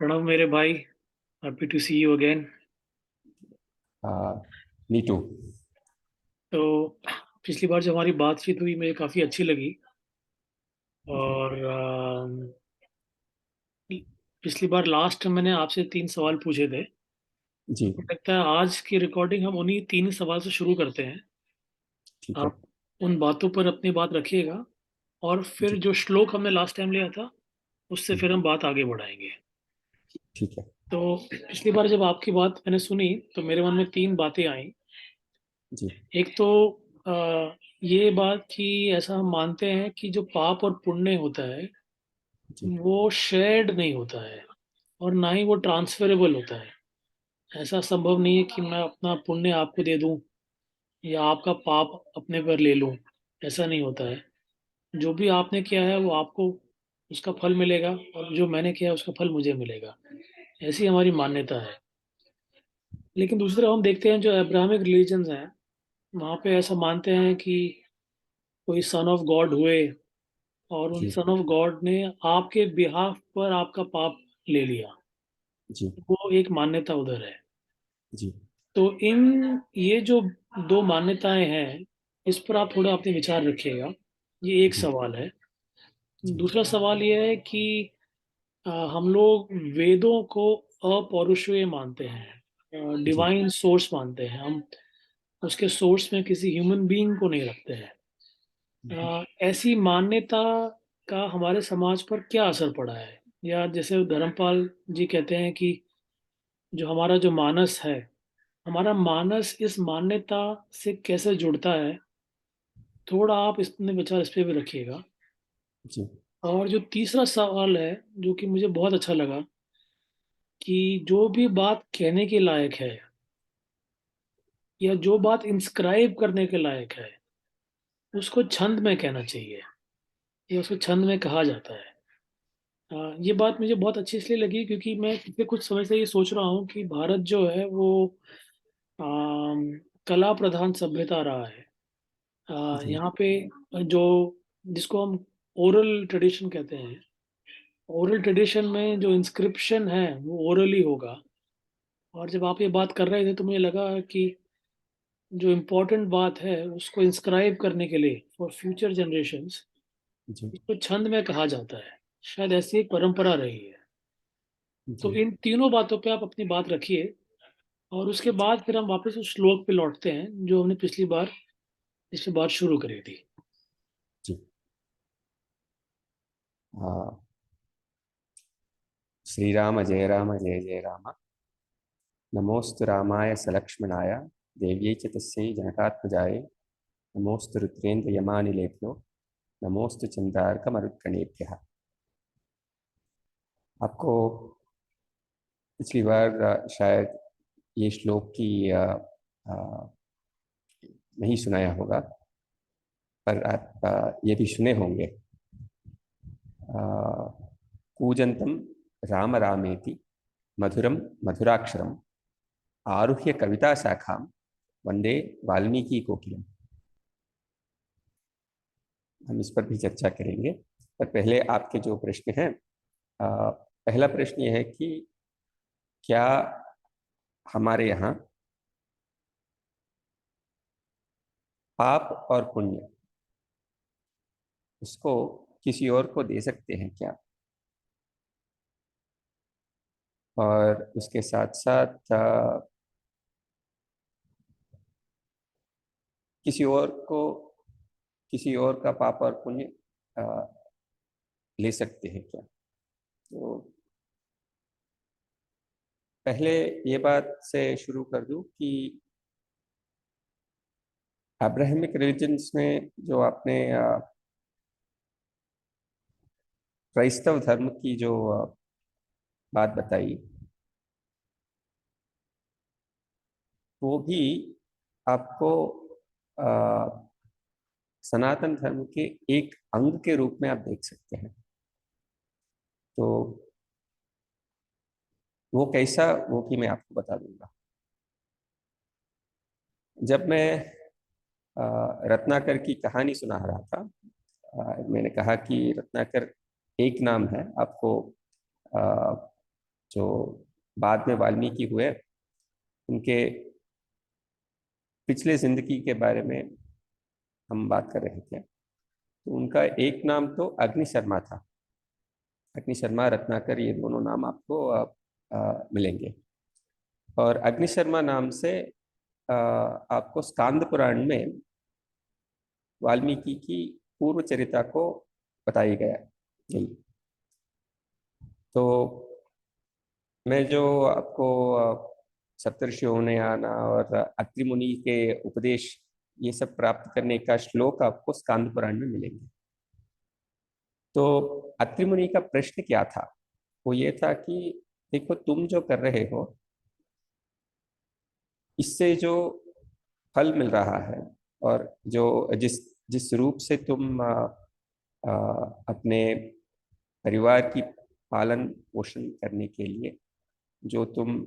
प्रणव मेरे भाई, happy to see you again. Neetu. तो पिछली बार जब हमारी बातचीत हुई मुझे काफ़ी अच्छी लगी। जी। और पिछली बार लास्ट मैंने आपसे 3 सवाल पूछे थे। जी। मुझे लगता है आज की रिकॉर्डिंग हम उन्हीं 3 सवाल से शुरू करते हैं। ठीक है। आप उन बातों पर अपनी बात रखिएगा, और फिर जी। जो श्लोक हमने लास्ट टाइम लिया था उससे हम्म, फिर हम बात आगे बढ़ाएंगे। ठीक है। तो पिछली बार जब आपकी बात मैंने सुनी तो मेरे मन में 3 बातें आई। जी। एक तो ये बात कि ऐसा हम मानते हैं कि जो पाप और पुण्य होता है जी। वो शेयर्ड नहीं होता है, और ना ही वो ट्रांसफरेबल होता है। ऐसा संभव नहीं है कि मैं अपना पुण्य आपको दे दूं या आपका पाप अपने पर ले लूं। ऐसा नहीं होता है। जो भी आपने किया है वो आपको उसका फल मिलेगा, और जो मैंने किया है उसका फल मुझे मिलेगा। ऐसी हमारी मान्यता है। लेकिन दूसरा हम देखते हैं जो अब्राहमिक रिलीजन्स हैं, वहाँ पे ऐसा मानते हैं कि कोई सन ऑफ गॉड हुए, और उन जी। सन ऑफ गॉड ने आपके बिहाफ पर आपका पाप ले लिया। जी। वो एक मान्यता उधर है। जी। तो इन ये जो दो मान्यताएं हैं, इस पर आप थोड़ा अपने विचार रखिएगा। ये एक जी। सवाल है। जी। दूसरा सवाल ये है कि हम लोग वेदों को अपौरुषेय मानते हैं, जी। डिवाइन सोर्स मानते हैं हम। उसके सोर्स में किसी ह्यूमन बीइंग को नहीं रखते हैं। ऐसी मान्यता का हमारे समाज पर क्या असर पड़ा है? या जैसे धर्मपाल जी कहते हैं कि जो हमारा जो मानस है, हमारा मानस इस मान्यता से कैसे जुड़ता है, थोड़ा आप इसमें विचार इस पे भी रखिएगा। जी। और जो तीसरा सवाल है, जो कि मुझे बहुत अच्छा लगा, कि जो भी बात कहने के लायक है या जो बात इंस्क्राइब करने के लायक है, उसको छंद में कहना चाहिए, या उसको छंद में कहा जाता है। ये बात मुझे बहुत अच्छी इसलिए लगी क्योंकि मैं पिछले कुछ समय से ये सोच रहा हूँ कि भारत जो है वो आम, कला प्रधान सभ्यता रहा है। जी। यहाँ पे जो जिसको हम ओरल ट्रेडिशन कहते हैं, ओरल ट्रेडिशन में जो इंस्क्रिप्शन है वो ओरली होगा। और जब आप ये बात कर रहे थे तो मुझे लगा कि जो इम्पोर्टेंट बात है उसको इंस्क्राइब करने के लिए फॉर फ्यूचर जनरेशन्स, जी। इसको छंद में कहा जाता है। शायद ऐसी एक परंपरा रही है। तो जी। इन तीनों बातों पे आप अपनी बात रखिए, और उसके बाद फिर हम वापस उस श्लोक पे लौटते हैं जो हमने पिछली बार शुरू करी थी। जी। हाँ। श्री राम जय राम जय जय राम। नमोस्तु रामाय सलक्ष्मणाय देव्यै च तस्यै जनकात्मजाय। नमोस्तु रुद्रेन्द्र यमानिलेभ्यो नमोस्तु चंद्रार्क मरुत्कणेभ्यः। आपको पिछली बार शायद ये श्लोक की आ, नहीं सुनाया होगा, पर आप ये भी सुने होंगे। कूजन्तं राम रामेति मधुरं मधुराक्षरम् आरुह्य कविता शाखां वंदे वाल्मीकि कोकिलम्। हम इस पर भी चर्चा करेंगे, पर पहले आपके जो प्रश्न हैं, पहला प्रश्न ये है कि क्या हमारे यहाँ पाप और पुण्य उसको किसी और को दे सकते हैं क्या? और उसके साथ साथ किसी और को किसी और का पाप और पुण्य अ, ले सकते हैं क्या? तो पहले ये बात से शुरू कर दूं कि अब्राहमिक रिलीजन्स में जो आपने क्राइस्तव धर्म की जो बात बताई, वो भी आपको अ, सनातन धर्म के एक अंग के रूप में आप देख सकते हैं। तो वो कैसा, वो भी मैं आपको बता दूंगा। जब मैं रत्नाकर की कहानी सुना रहा था, मैंने कहा कि रत्नाकर एक नाम है, आपको जो बाद में वाल्मीकि हुए, उनके पिछले जिंदगी के बारे में हम बात कर रहे थे। तो उनका एक नाम तो अग्नि शर्मा था। अग्नि शर्मा, रत्नाकर, ये दोनों नाम आपको मिलेंगे। और अग्नि शर्मा नाम से आपको स्कांद पुराण में वाल्मीकि की पूर्व चरिता को बताई गया यही। तो मैं जो आपको सप्तर्षियों ने आना और अत्रि मुनि के उपदेश, ये सब प्राप्त करने का श्लोक आपको स्कांद पुराण में मिलेंगे। तो अत्रि मुनि का प्रश्न क्या था? वो ये था कि देखो, तुम जो कर रहे हो, इससे जो फल मिल रहा है, और जो जिस जिस रूप से तुम अपने परिवार की पालन पोषण करने के लिए जो तुम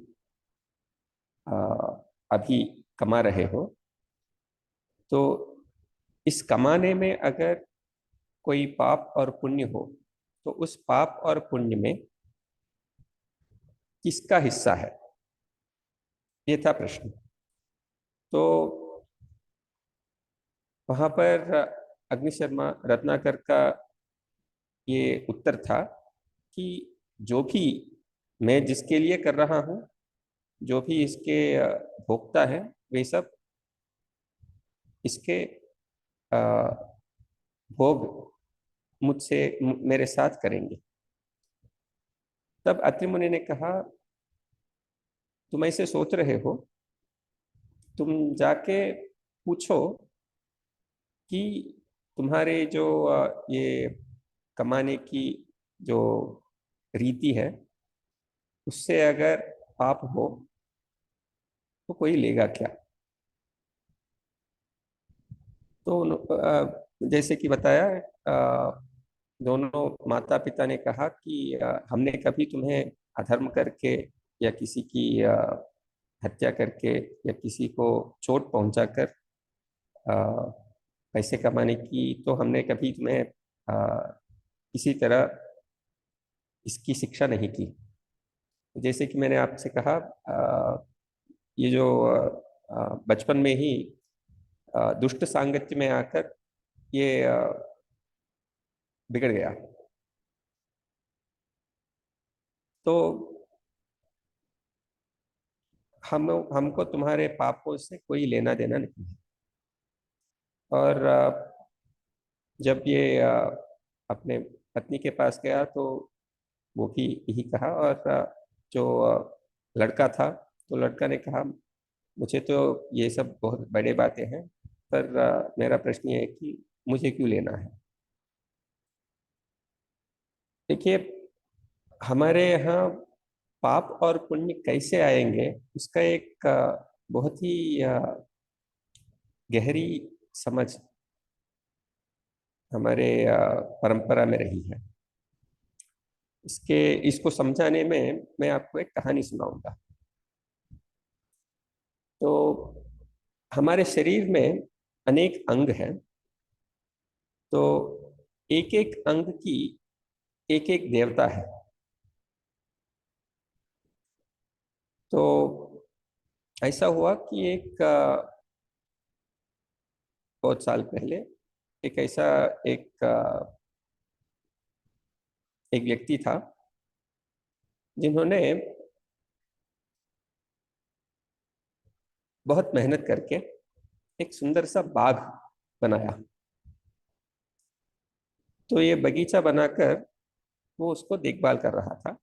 आ, अभी कमा रहे हो, तो इस कमाने में अगर कोई पाप और पुण्य हो, तो उस पाप और पुण्य में किसका हिस्सा है? ये था प्रश्न। तो वहां पर अग्नि शर्मा रत्नाकर का ये उत्तर था कि जो भी मैं जिसके लिए कर रहा हूँ, जो भी इसके भोक्ता है, वे सब इसके अ, भोग मुझसे मेरे साथ करेंगे। तब अत्रि मुनि ने कहा, तुम ऐसे सोच रहे हो, तुम जाके पूछो कि तुम्हारे जो ये कमाने की जो रीति है, उससे अगर पाप हो तो कोई लेगा क्या? तो जैसे कि बताया, दोनों माता पिता ने कहा कि हमने कभी तुम्हें अधर्म करके या किसी की हत्या करके या किसी को चोट पहुंचाकर पैसे कमाने की तो हमने कभी तुम्हें किसी तरह इसकी शिक्षा नहीं की। जैसे कि मैंने आपसे कहा, ये जो बचपन में ही दुष्ट सांगत्य में आकर ये बिगड़ गया। तो हमको तुम्हारे पापों से कोई लेना देना नहीं है। और जब ये अपने पत्नी के पास गया तो वो भी यही कहा। और जो लड़का था, तो लड़का ने कहा, मुझे तो ये सब बहुत बड़े बातें हैं, पर मेरा प्रश्न ये है कि मुझे क्यों लेना है? देखिए, हमारे यहाँ पाप और पुण्य कैसे आएंगे, उसका एक बहुत ही गहरी समझ हमारे परंपरा में रही है। इसको समझाने में मैं आपको एक कहानी सुनाऊंगा। तो हमारे शरीर में अनेक अंग हैं। तो एक एक अंग की एक एक देवता है। तो ऐसा हुआ कि बहुत साल पहले एक ऐसा एक एक व्यक्ति था जिन्होंने बहुत मेहनत करके एक सुंदर सा बाग बनाया। तो ये बगीचा बनाकर वो उसको देखभाल कर रहा था,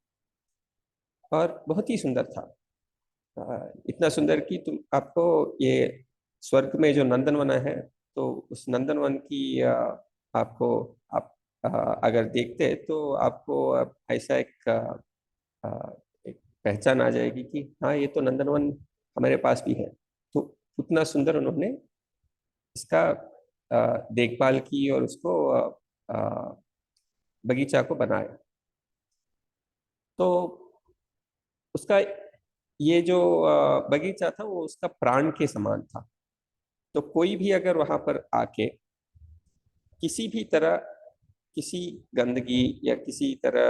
और बहुत ही सुंदर था। इतना सुंदर कि तुम आपको ये स्वर्ग में जो नंदनवन है, तो उस नंदनवन की आपको आप अगर देखते हैं तो आपको ऐसा एक पहचान आ जाएगी कि हाँ, ये तो नंदनवन हमारे पास भी है। तो उतना सुंदर उन्होंने इसका देखभाल की और उसको बगीचा को बनाया। तो उसका ये जो बगीचा था, वो उसका प्राण के समान था। तो कोई भी अगर वहां पर आके किसी भी तरह किसी गंदगी या किसी तरह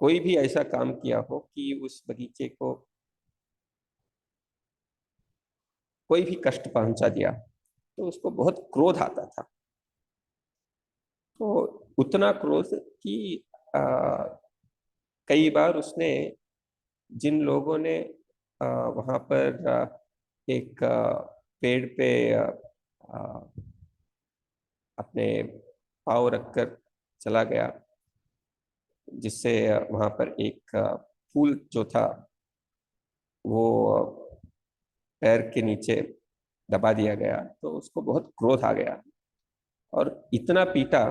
कोई भी ऐसा काम किया हो कि उस बगीचे को कोई भी कष्ट पहुंचा दिया, तो उसको बहुत क्रोध आता था। तो उतना क्रोध कि आ, कई बार उसने जिन लोगों ने वहां पर एक पेड़ पे आ, अपने पाँव रखकर चला गया, जिससे वहां पर एक फूल जो था वो पैर के नीचे दबा दिया गया, तो उसको बहुत क्रोध आ गया और इतना पीटा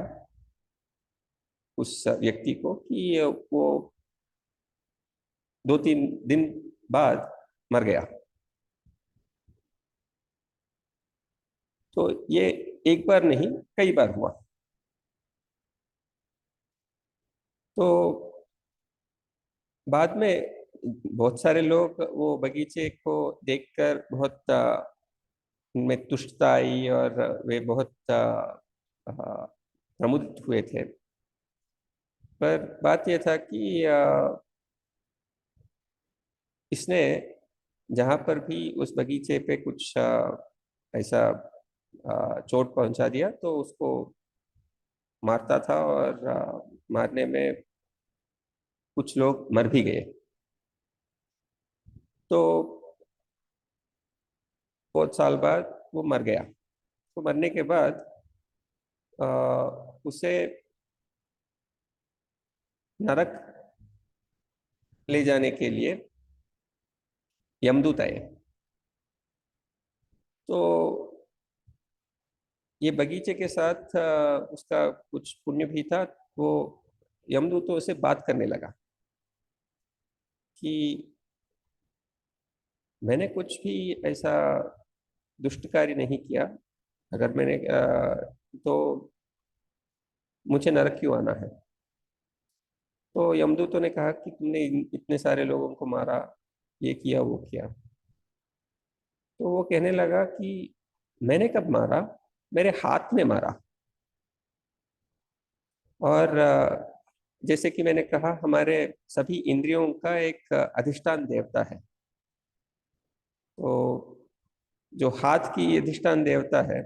उस व्यक्ति को कि वो 2-3 दिन बाद मर गया। तो ये एक बार नहीं, कई बार हुआ। तो बाद में बहुत सारे लोग वो बगीचे को देखकर बहुत उनमें तुष्टता आई और वे बहुत प्रमुदित हुए थे। पर बात यह था कि इसने जहां पर भी उस बगीचे पे कुछ ऐसा चोट पहुंचा दिया, तो उसको मारता था और मारने में कुछ लोग मर भी गए। तो बहुत साल बाद वो मर गया। तो मरने के बाद अ, उसे नरक ले जाने के लिए यमदूत आए। तो ये बगीचे के साथ उसका कुछ पुण्य भी था। वो यमदूतों से बात करने लगा कि मैंने कुछ भी ऐसा दुष्ट कार्य नहीं किया, अगर मैंने तो मुझे नरक क्यों आना है। तो यमदूतों ने कहा कि तुमने इतने सारे लोगों को मारा, ये किया वो किया। तो वो कहने लगा कि मैंने कब मारा, मेरे हाथ में मारा। और जैसे कि मैंने कहा, हमारे सभी इंद्रियों का एक अधिष्ठान देवता है। तो जो हाथ की अधिष्ठान देवता है,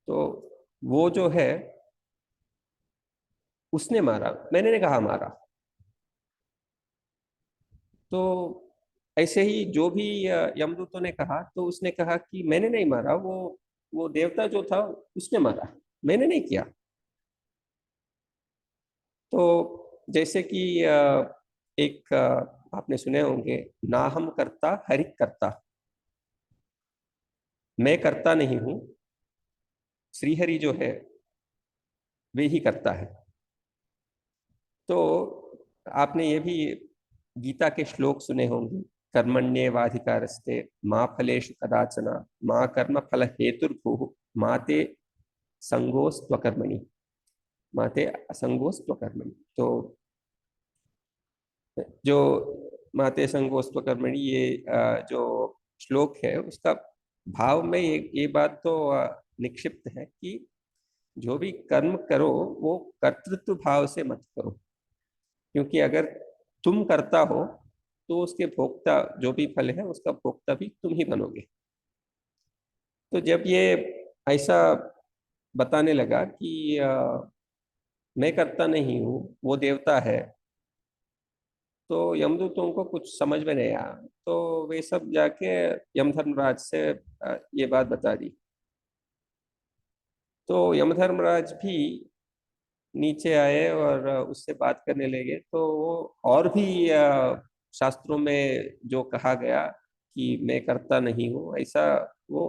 तो वो जो है उसने मारा, मैंने नहीं कहा मारा। तो ऐसे ही जो भी यमदूतों ने कहा, तो उसने कहा कि मैंने नहीं मारा, वो देवता जो था उसने मारा, मैंने नहीं किया। तो जैसे कि एक आपने सुने होंगे, ना हम करता हरि करता। मैं करता नहीं हूं, श्रीहरि जो है वे ही करता है। तो आपने ये भी गीता के श्लोक सुने होंगे, कर्मण्येवाधिकारस्ते माँ फलेषु कदाचन माँ कर्म फल हेतुर्भुः माते संगोस्त्वकर्मणि, माते असंगोस्त्वकर्मणि। तो जो माते संगोस्त्वकर्मणि, ये जो श्लोक है उसका भाव में ये बात तो निक्षिप्त है कि जो भी कर्म करो वो कर्तृत्व भाव से मत करो, क्योंकि अगर तुम करता हो तो उसके भोक्ता जो भी फल है उसका भोक्ता भी तुम ही बनोगे। तो जब ये ऐसा बताने लगा कि मैं करता नहीं हूँ, वो देवता है, तो यमदूतों को कुछ समझ में नहीं आया। तो वे सब जाके यमधर्मराज से ये बात बता दी। तो यमधर्मराज भी नीचे आए और उससे बात करने लगे। तो वो और भी शास्त्रों में जो कहा गया कि मैं करता नहीं हूँ, ऐसा वो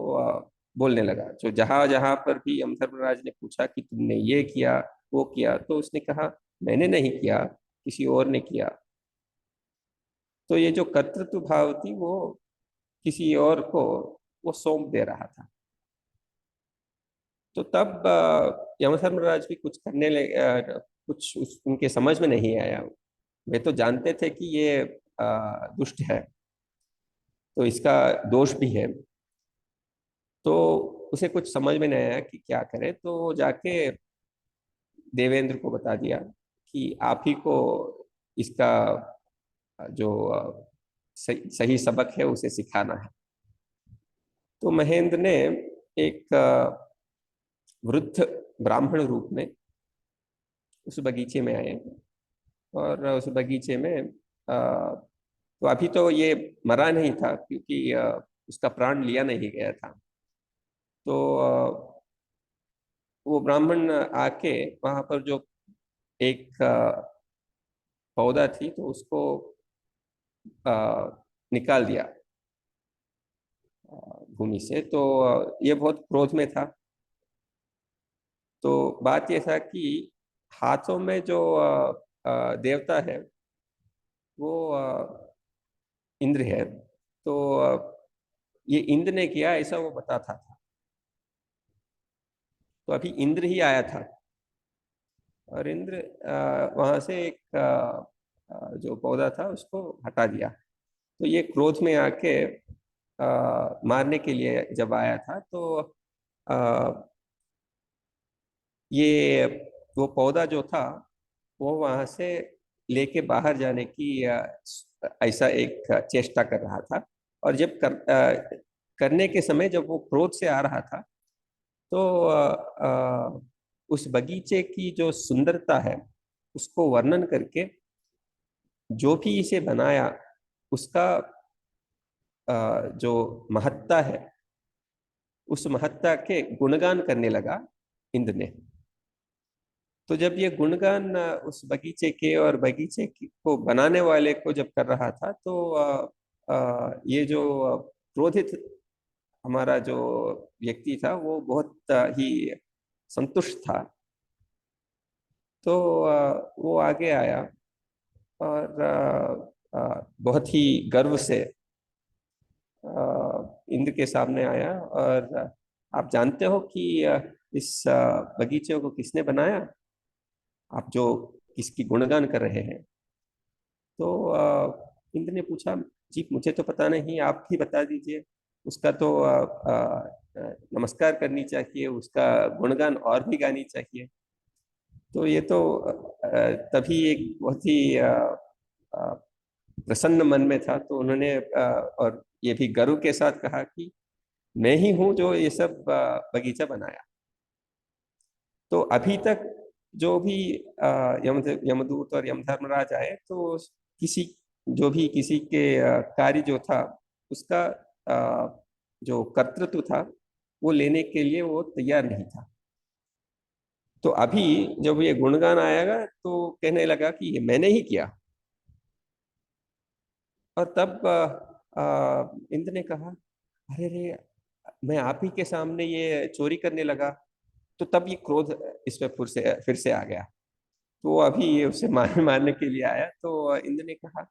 बोलने लगा। जो जहां जहां पर भी यमधर्मराज ने पूछा कि तुमने ये किया वो किया, तो उसने कहा मैंने नहीं किया, किसी और ने किया। तो ये जो कर्तृत्व भाव थी वो किसी और को वो सौंप दे रहा था। तो तब यमधर्मराज भी कुछ करने लगे। कुछ उनके समझ में नहीं आया। वे तो जानते थे कि ये दुष्ट है, तो इसका दोष भी है। तो उसे कुछ समझ में नहीं आया कि क्या करे। तो वो जाके देवेंद्र को बता दिया कि आप ही को इसका जो सही सबक है उसे सिखाना है। तो महेंद्र ने एक वृद्ध ब्राह्मण रूप में उस बगीचे में आए, और उस बगीचे में तो अभी तो ये मरा नहीं था, क्योंकि उसका प्राण लिया नहीं गया था। तो वो ब्राह्मण आके वहां पर जो एक पौधा थी, तो उसको निकाल दिया भूमि से। तो ये बहुत क्रोध में था। तो बात ये था कि हाथों में जो देवता है वो इंद्र है। तो ये इंद्र ने किया ऐसा वो बताता था। तो अभी इंद्र ही आया था, और इंद्र वहां से एक जो पौधा था उसको हटा दिया। तो ये क्रोध में आके मारने के लिए जब आया था, तो ये वो पौधा जो था वो वहां से लेके बाहर जाने की ऐसा एक चेष्टा कर रहा था। और जब करने के समय जब वो क्रोध से आ रहा था, तो उस बगीचे की जो सुंदरता है उसको वर्णन करके जो भी इसे बनाया उसका जो महत्ता है उस महत्ता के गुणगान करने लगा इंद्र ने। तो जब ये गुणगान उस बगीचे के और को बनाने वाले को जब कर रहा था, तो ये जो क्रोधित हमारा जो व्यक्ति था वो बहुत ही संतुष्ट था। तो वो आगे आया और बहुत ही गर्व से इंद्र के सामने आया। और आप जानते हो कि इस बगीचे को किसने बनाया? आप जो किसकी गुणगान कर रहे हैं? तो इंद्र ने पूछा, जी मुझे तो पता नहीं, आप ही बता दीजिए। उसका तो नमस्कार करनी चाहिए, उसका गुणगान और भी गानी चाहिए। तो ये तो तभी एक बहुत ही अ, प्रसन्न मन में था। तो उन्होंने और ये भी गर्व के साथ कहा कि मैं ही हूं जो ये सब बगीचा बनाया। तो अभी तक जो भी यमदूत और यमधर्मराज आए, तो किसी जो भी किसी के कार्य जो था उसका जो कर्तृत्व था वो लेने के लिए वो तैयार नहीं था। तो अभी जब ये गुणगान आएगा तो कहने लगा कि ये मैंने ही किया। और तब इंद्र ने कहा, अरे रे, मैं आप ही के सामने ये चोरी करने लगा। तो तब ये क्रोध इसमें फिर से आ गया। तो वो अभी ये उसे मारने के लिए आया। तो इंद्र ने कहा,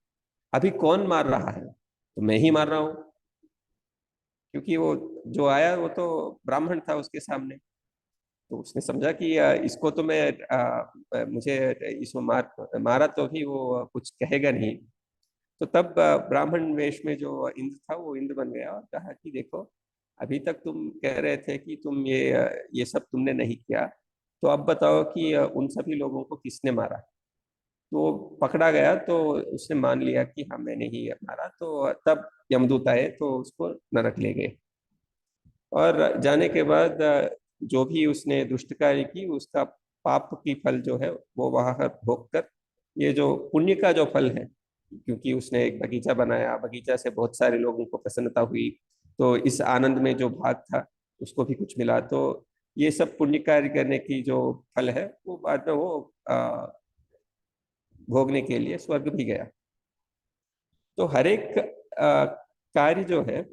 अभी कौन मार रहा है? तो मैं ही मार रहा हूँ, क्योंकि वो जो आया वो तो ब्राह्मण था उसके सामने। तो उसने समझा कि इसको तो मैं मुझे इसको मारा तो भी वो कुछ कहेगा नहीं। तो तब ब्राह्मण वेश में जो इंद्र था वो इंद्र बन गया और कहा कि देखो, अभी तक तुम कह रहे थे कि तुम ये सब तुमने नहीं किया, तो अब बताओ कि उन सभी लोगों को किसने मारा? तो वो पकड़ा गया, तो उसने मान लिया कि हाँ मैंने ही मारा। तो तब यमदूत आए तो उसको नरक ले गए। और जाने के बाद जो भी उसने दुष्ट कार्य की उसका पाप की फल जो है वो वहां पर भोग कर, ये जो पुण्य का जो फल है, क्योंकि उसने एक बगीचा बनाया, बगीचा से बहुत सारे लोगों को प्रसन्नता हुई, तो इस आनंद में जो भाग था उसको भी कुछ मिला। तो ये सब पुण्य कार्य करने की जो फल है वो बाद में वो भोगने के लिए स्वर्ग भी गया। तो हर एक कार्य जो है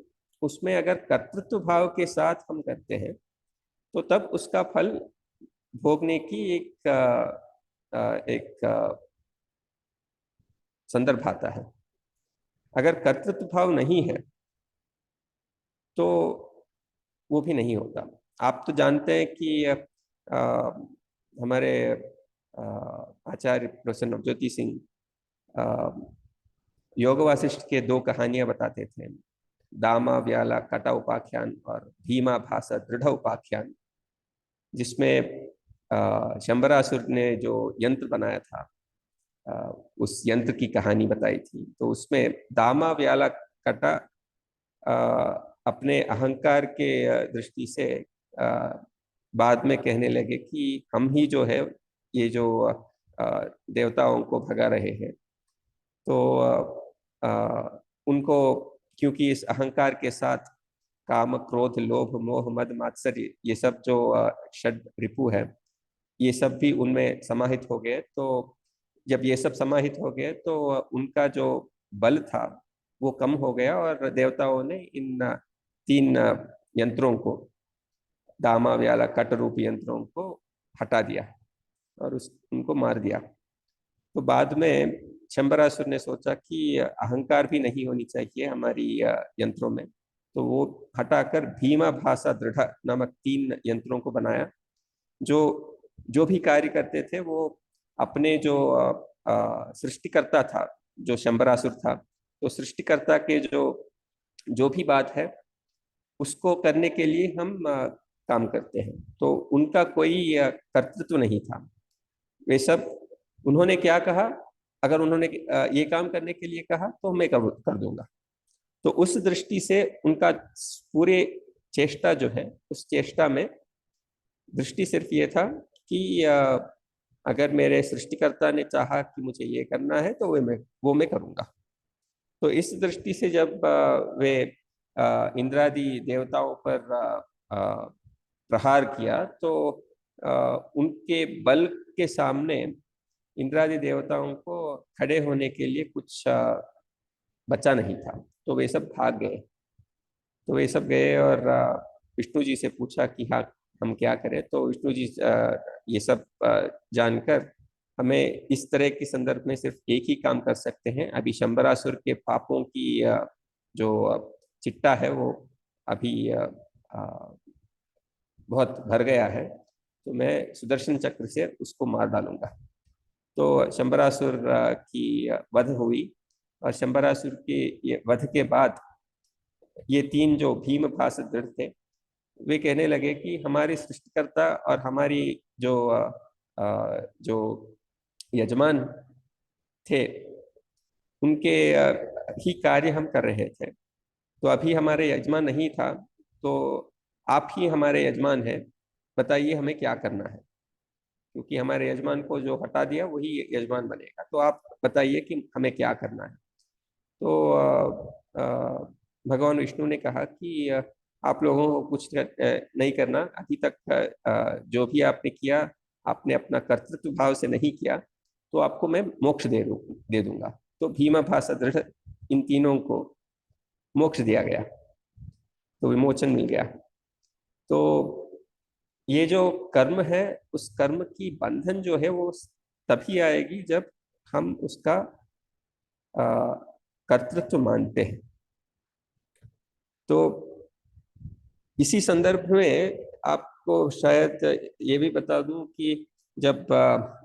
उसमें अगर कर्तृत्व भाव के साथ हम करते हैं तो तब उसका फल भोगने की एक संदर्भ आता है। अगर कर्तृत्व भाव नहीं है तो वो भी नहीं होता। आप तो जानते हैं कि हमारे आचार्य प्रोफेसर नवज्योति सिंह योग वासिष्ठ के दो कहानियां बताते थे, दामा व्याला कटा उपाख्यान और भीमा भाषा दृढ़ उपाख्यान, जिसमें शंबरासुर ने जो यंत्र बनाया था उस यंत्र की कहानी बताई थी। तो उसमें दामा व्याला कटा अपने अहंकार के दृष्टि से बाद में कहने लगे कि हम ही जो है ये जो देवताओं को भगा रहे हैं। तो उनको, क्योंकि इस अहंकार के साथ काम, क्रोध, लोभ, मोह, मद, मात्सर्य, ये सब जो षड रिपु है, ये सब भी उनमें समाहित हो गए। तो जब ये सब समाहित हो गए तो उनका जो बल था वो कम हो गया, और देवताओं ने इन तीन यंत्रों को, दामा व्याला कट रूप यंत्रों को हटा दिया और उनको मार दिया। तो बाद में शंबरासुर ने सोचा कि अहंकार भी नहीं होनी चाहिए हमारी यंत्रों में। तो वो हटाकर भीमा भाषा दृढ़ नामक तीन यंत्रों को बनाया, जो जो भी कार्य करते थे वो अपने जो सृष्टिकर्ता था, जो शंबरासुर था, तो सृष्टिकर्ता के जो जो भी बात है उसको करने के लिए हम काम करते हैं। तो उनका कोई कर्तृत्व नहीं था। वे सब, उन्होंने क्या कहा, अगर उन्होंने ये काम करने के लिए कहा तो मैं कर दूंगा। तो उस दृष्टि से उनका पूरे चेष्टा जो है, उस चेष्टा में दृष्टि सिर्फ ये था कि अगर मेरे सृष्टिकर्ता ने चाहा कि मुझे ये करना है तो वो मैं करूंगा। तो इस दृष्टि से जब वे इंद्रादि देवताओं पर प्रहार किया, तो उनके बल के सामने इंद्रादि देवताओं को खड़े होने के लिए कुछ बचा नहीं था। तो वे सब भाग गए। तो वे सब गए और विष्णु जी से पूछा कि हाँ, हम क्या करें। तो विष्णु जी ये सब जानकर हमें इस तरह के संदर्भ में सिर्फ एक ही काम कर सकते हैं। अभी शंबरासुर के पापों की जो चिट्टा है वो अभी बहुत भर गया है, तो मैं सुदर्शन चक्र से उसको मार डालूंगा। तो शंबरासुर की वध हुई, और शंबरासुर के ये वध के बाद ये तीन जो भीम भाष दृढ़ थे, वे कहने लगे कि हमारे सृष्टिकर्ता और हमारी जो जो यजमान थे, उनके ही कार्य हम कर रहे थे। तो अभी हमारे यजमान नहीं था, तो आप ही हमारे यजमान हैं, बताइए हमें क्या करना है। क्योंकि हमारे यजमान को जो हटा दिया वही यजमान बनेगा, तो आप बताइए कि हमें क्या करना है। तो भगवान विष्णु ने कहा कि आप लोगों को कुछ नहीं करना। अभी तक जो भी आपने किया, आपने अपना कर्तृत्व भाव से नहीं किया, तो आपको मैं मोक्ष दे दूंगा। तो भीमा भाषा दृढ़ इन तीनों को मोक्ष दिया गया, तो विमोचन मिल गया। तो ये जो कर्म है, उस कर्म की बंधन जो है वो तभी आएगी जब हम उसका कर्तृत्व मानते हैं। तो इसी संदर्भ में आपको शायद ये भी बता दूं कि जब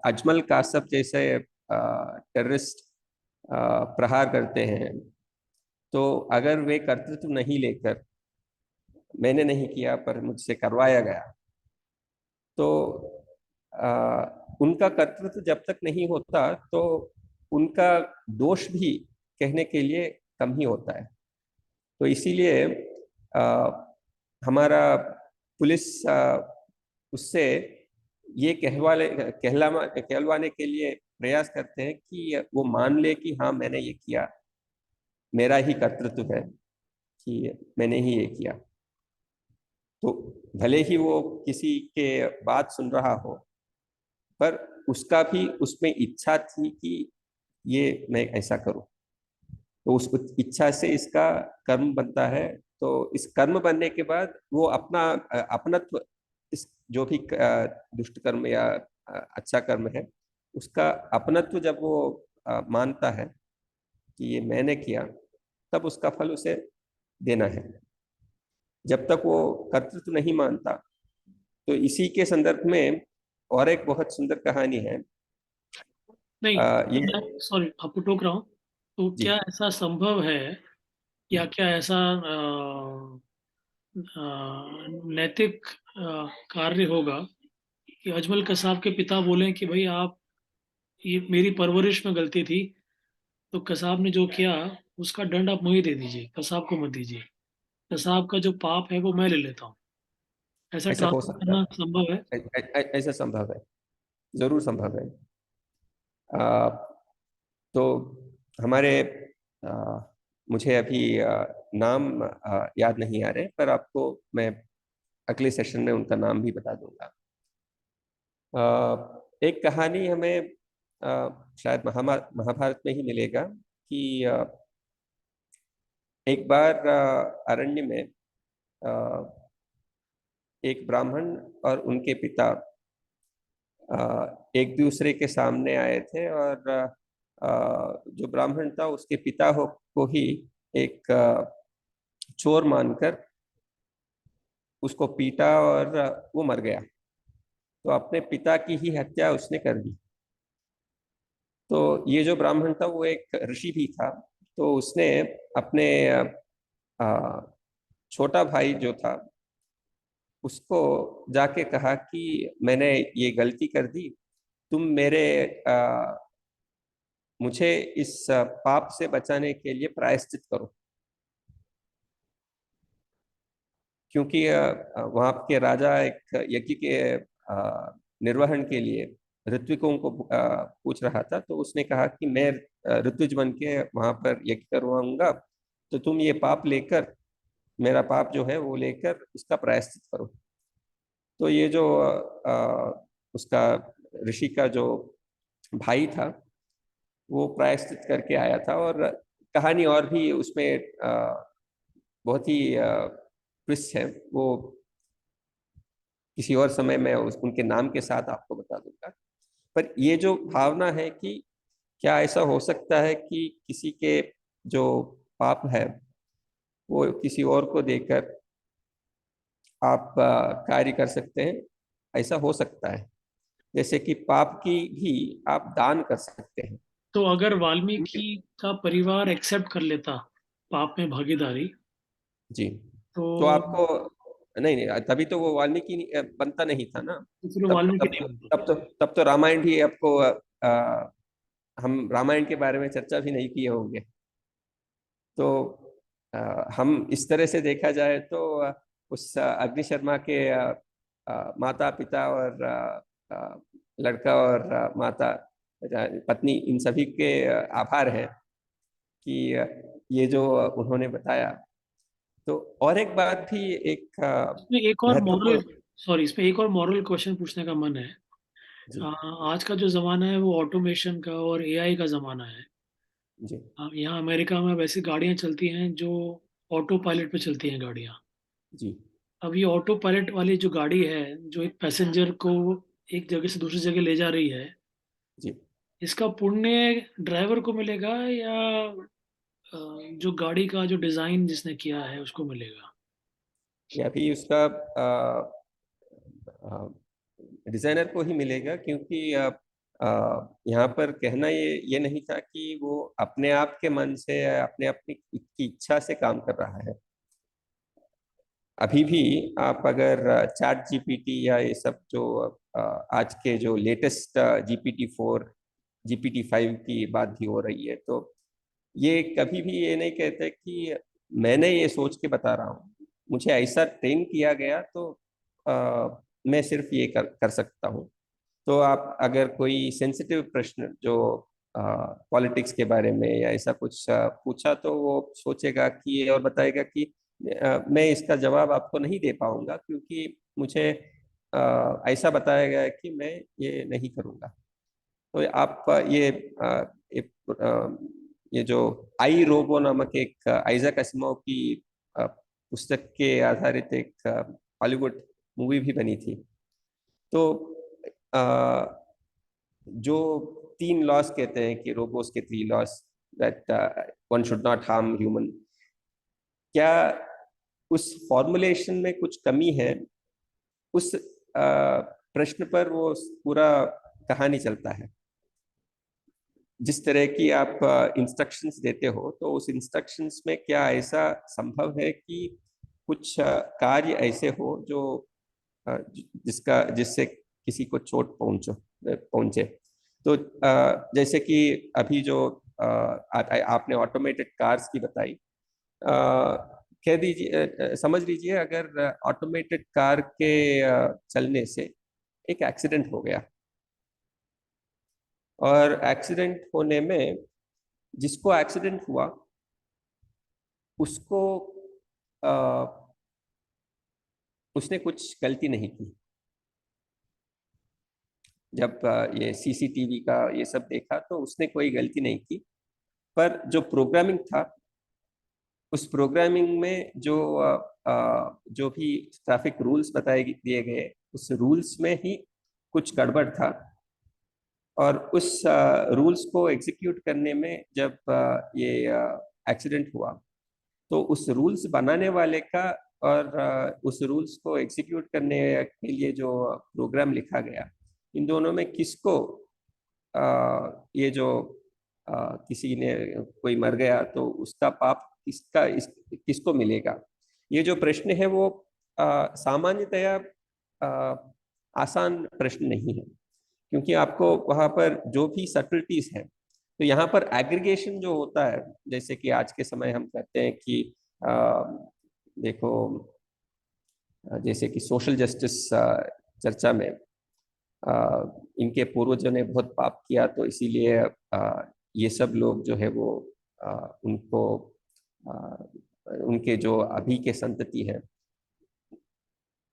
अजमल कासब जैसे टेररिस्ट प्रहार करते हैं, तो अगर वे कर्तृत्व नहीं लेकर, मैंने नहीं किया पर मुझसे करवाया गया, तो उनका कर्तृत्व जब तक नहीं होता तो उनका दोष भी कहने के लिए कम ही होता है। तो इसीलिए हमारा पुलिस उससे ये कहलवाने के लिए प्रयास करते हैं कि वो मान ले कि हाँ, मैंने ये किया, मेरा ही कर्तृत्व है कि मैंने ही ये किया। तो भले ही वो किसी के बात सुन रहा हो, पर उसका भी उसमें इच्छा थी कि ये मैं ऐसा करूं। तो उस इच्छा से इसका कर्म बनता है। तो इस कर्म बनने के बाद वो अपना अपनत्व, इस जो भी दुष्ट कर्म या अच्छा कर्म है, उसका अपनत्व जब वो मानता है कि ये मैंने किया, तब उसका फल उसे देना है। जब तक वो कर्तृत्व नहीं मानता, तो इसी के संदर्भ में और एक बहुत सुंदर कहानी है। नहीं, ये मैं सॉरी आपको टोक रहा हूँ। तो जी। क्या ऐसा संभव है, या क्या ऐसा नैतिक कार्य होगा कि अजमल कसाब के पिता बोले कि भाई आप ये मेरी परवरिश में गलती थी, तो कसाब ने जो किया उसका दंड आप मुझे दे दीजिए, कसाब को मत दीजिए। कसाब का जो पाप है वो मैं ले लेता हूँ। ऐसा ऐसा हो ट्रांसफर सकता करना है। संभव है? ऐसा संभव है, जरूर संभव है। आ, तो हमारे आ, मुझे अभी नाम याद नहीं आ रहे, पर आपको मैं अगले सेशन में उनका नाम भी बता दूंगा। एक कहानी हमें शायद महाभारत में ही मिलेगा कि एक बार अरण्य में एक ब्राह्मण और उनके पिता एक दूसरे के सामने आए थे, और जो ब्राह्मण था उसके पिता को ही एक चोर मानकर उसको पीटा, और वो मर गया। तो अपने पिता की ही हत्या उसने कर दी। तो ये जो ब्राह्मण था वो एक ऋषि भी था। तो उसने अपने अ, छोटा भाई जो था उसको जाके कहा कि मैंने ये गलती कर दी, तुम मुझे इस पाप से बचाने के लिए प्रायश्चित करो। क्योंकि वहाँ के राजा एक यज्ञ के निर्वहन के लिए ऋत्विकों को पूछ रहा था। तो उसने कहा कि मैं ऋत्विज बन के वहां पर यज्ञ करवाऊंगा, तो तुम ये पाप लेकर, मेरा पाप जो है वो लेकर उसका प्रायश्चित करो। तो ये जो उसका ऋषि का जो भाई था वो प्रायश्चित करके आया था। और कहानी और भी उसमें बहुत ही ट्विस्ट है। वो किसी और समय में उनके नाम के साथ आपको बता दूंगा। पर ये जो भावना है कि क्या ऐसा हो सकता है कि किसी के जो पाप है वो किसी और को देकर आप कार्य कर सकते हैं, ऐसा हो सकता है। जैसे कि पाप की भी आप दान कर सकते हैं। तो अगर वाल्मीकि का परिवार एक्सेप्ट कर लेता पाप में भागीदारी, जी। तो तो आपको, नहीं नहीं, तभी तो वो वाल्मीकि बनता नहीं था ना। फिर तब वाल्मीकि तब नहीं बनता। तब तो रामायण भी आपको हम रामायण के बारे में चर्चा भी नहीं किए होंगे। तो हम इस तरह से देखा जाए तो उस अग्नि शर्मा के माता पिता और लड़का और माता, पत्नी, इन सभी के आभार है कि ये जो उन्होंने बताया। तो और एक बात भी, एक इसमें एक और मॉरल, महत्वपूर्ण। सॉरी, इसमें एक और मॉरल क्वेश्चन पूछने का मन है। जी। आज का जो ज़माना है वो ऑटोमेशन का और एआई का ज़माना है। जी। यहाँ अमेरिका में वैसी गाड़ियाँ चलती हैं जो ऑटो पायलट पे चलती हैं गाड़ियाँ। जी। अब ये ऑटो पायलट वाली जो गाड़ी है जो एक पैसेंजर को एक जगह से दूसरी जगह ले जा रही है, जी। इसका पुण्य ड्राइवर को मिलेगा या जो गाड़ी का जो डिज़ाइन जिसने किया है उसको मिलेगा? या भी उसका डिजाइनर को ही मिलेगा, क्योंकि यहाँ पर कहना ये नहीं था कि वो अपने आप के मन से या अपने अपनी की इच्छा से काम कर रहा है। अभी भी आप अगर चैट जीपीटी या ये सब जो अ, आज के जो लेटेस्ट GPT-4 GPT-5 की बात भी हो रही है, तो ये कभी भी ये नहीं कहते कि मैंने ये सोच के बता रहा हूँ, मुझे ऐसा ट्रेन किया गया, तो मैं सिर्फ ये कर सकता हूँ। तो आप अगर कोई सेंसिटिव प्रश्न जो पॉलिटिक्स के बारे में या ऐसा कुछ पूछा, तो वो सोचेगा कि और बताएगा कि मैं इसका जवाब आपको नहीं दे पाऊंगा, क्योंकि मुझे ऐसा बताया गया है कि मैं ये नहीं करूंगा। तो आप ये जो आई रोबो नामक एक आइजैक असिमोव की पुस्तक के आधारित एक हॉलीवुड मूवी भी बनी थी। तो जो 3 लॉस कहते हैं कि रोबोस के 3 loss, that one should not harm human, क्या उस फॉर्मुलेशन में कुछ कमी है? उस प्रश्न पर वो पूरा कहानी चलता है। जिस तरह की आप इंस्ट्रक्शंस देते हो, तो उस इंस्ट्रक्शंस में क्या ऐसा संभव है कि कुछ कार्य ऐसे हो जो जिससे किसी को चोट पहुंचे। तो जैसे कि अभी जो आपने ऑटोमेटेड कार्स की बताई, कह दीजिए, समझ लीजिए अगर ऑटोमेटेड कार के चलने से एक एक्सीडेंट हो गया, और एक्सीडेंट होने में जिसको एक्सीडेंट हुआ उसको उसने कुछ गलती नहीं की। जब ये सीसीटीवी का ये सब देखा तो उसने कोई गलती नहीं की, पर जो प्रोग्रामिंग था उस प्रोग्रामिंग में जो भी ट्रैफिक रूल्स बताए दिए गए, उस रूल्स में ही कुछ गड़बड़ था। और उस रूल्स को एग्जीक्यूट करने में जब ये एक्सीडेंट हुआ, तो उस रूल्स बनाने वाले का और उस रूल्स को एग्जीक्यूट करने के लिए जो प्रोग्राम लिखा गया, इन दोनों में किसको ये जो किसी ने कोई मर गया तो उसका पाप किसको मिलेगा? ये जो प्रश्न है वो सामान्यतया आसान प्रश्न नहीं है, क्योंकि आपको वहां पर जो भी सटलिटीज है, तो यहाँ पर एग्रीगेशन जो होता है, जैसे कि आज के समय हम कहते हैं कि देखो, जैसे कि सोशल जस्टिस चर्चा में इनके पूर्वजों ने बहुत पाप किया, तो इसीलिए ये सब लोग जो है वो उनको उनके जो अभी के संतति है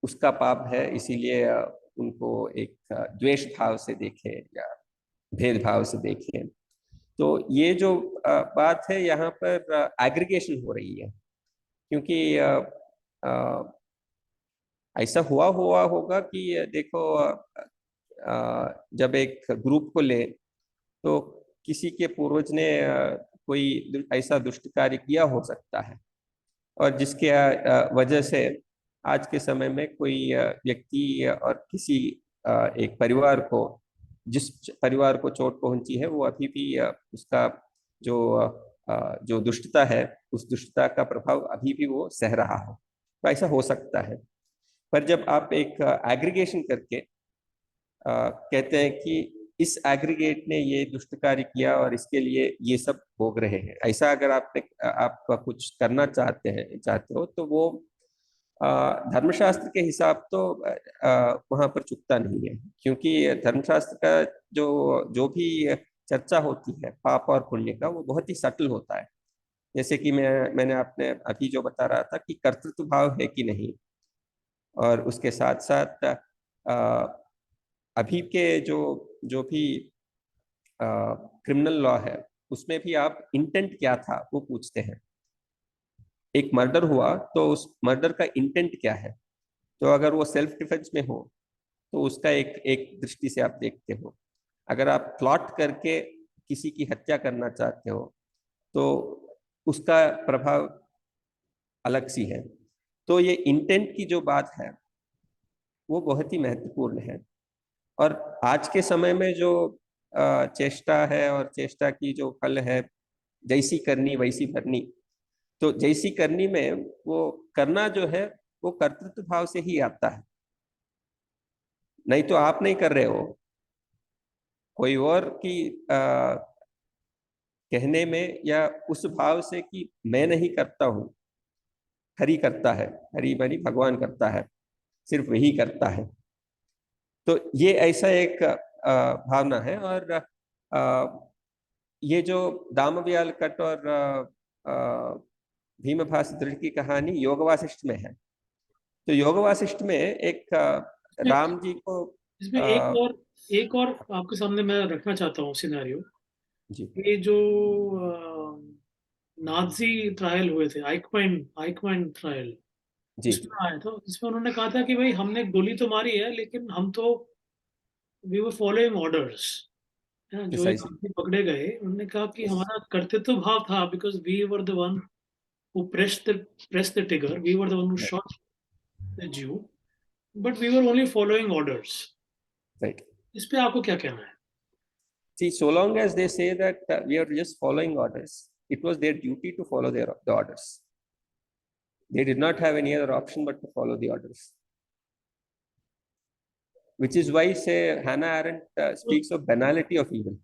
उसका पाप है, इसीलिए उनको एक द्वेष भाव से देखे या भेदभाव से देखे। तो ये जो बात है यहाँ पर एग्रीगेशन हो रही है, क्योंकि ऐसा हुआ हुआ होगा कि देखो, जब एक ग्रुप को ले तो किसी के पूर्वज ने कोई ऐसा दुष्ट कार्य किया हो सकता है, और जिसके वजह से आज के समय में कोई व्यक्ति और किसी एक परिवार को, जिस परिवार को चोट पहुंची है, वो अभी भी उसका जो जो दुष्टता है, उस दुष्टता का प्रभाव अभी भी वो सह रहा हो। तो ऐसा हो सकता है। पर जब आप एक एग्रीगेशन करके कहते हैं कि इस एग्रीगेट ने ये दुष्ट कार्य किया और इसके लिए ये सब भोग रहे हैं, ऐसा अगर आप कुछ करना चाहते हो, तो वो धर्मशास्त्र के हिसाब तो वहां पर चुकता नहीं है, क्योंकि धर्मशास्त्र का जो जो भी चर्चा होती है पाप और पुण्य का, वो बहुत ही सटल होता है। जैसे कि मैंने आपने अभी जो बता रहा था कि कर्तृत्व भाव है कि नहीं, और उसके साथ साथ अभी के जो जो भी क्रिमिनल लॉ है, उसमें भी आप इंटेंट क्या था वो पूछते हैं। एक मर्डर हुआ तो उस मर्डर का इंटेंट क्या है? तो अगर वो सेल्फ डिफेंस में हो तो उसका एक एक दृष्टि से आप देखते हो। अगर आप प्लॉट करके किसी की हत्या करना चाहते हो तो उसका प्रभाव अलग सी है। तो ये इंटेंट की जो बात है वो बहुत ही महत्वपूर्ण है। और आज के समय में जो चेष्टा है और चेष्टा की जो फल है, जैसी करनी वैसी भरनी, तो जैसी करनी में वो करना जो है वो कर्तृत्व भाव से ही आता है। नहीं तो आप नहीं कर रहे हो, कोई और की कहने में या उस भाव से कि मैं नहीं करता हूं, हरि करता है, हरि मानी भगवान करता है, सिर्फ वही करता है। तो ये ऐसा एक भावना है। और ये जो दामव्याल कट और भीम भास्कर की कहानी योग वासिष्ठ में है। तो योग वासिष्ठ में एक इसमें राम जी को इसमें एक और आपके सामने मैं रखना चाहता हूँ सिनेरियो। जी ये जो नाजी ट्रायल हुए थे, आइकमैन आइकमैन ट्रायल, जी उसमें आया था, जिसमें उन्होंने कहा था कि भाई हमने गोली तो मारी है लेकिन हम तो वी वर फॉलोइंग ऑर्डर्स। है ना, जो एक प्रिसाइजली। आदमी पकड़े गए, उन्होंने कहा कि हमारा कर्तृत्व भाव था, because we were the one who pressed the trigger, we were the one who shot the Jew, but we were only following orders. Right. इस पे आपको क्या कहना है? See, so long as they say that we are just following orders, it was their duty to follow the orders. They did not have any other option but to follow the orders. which is why say Hannah Arendt तो, speaks of banality of evil.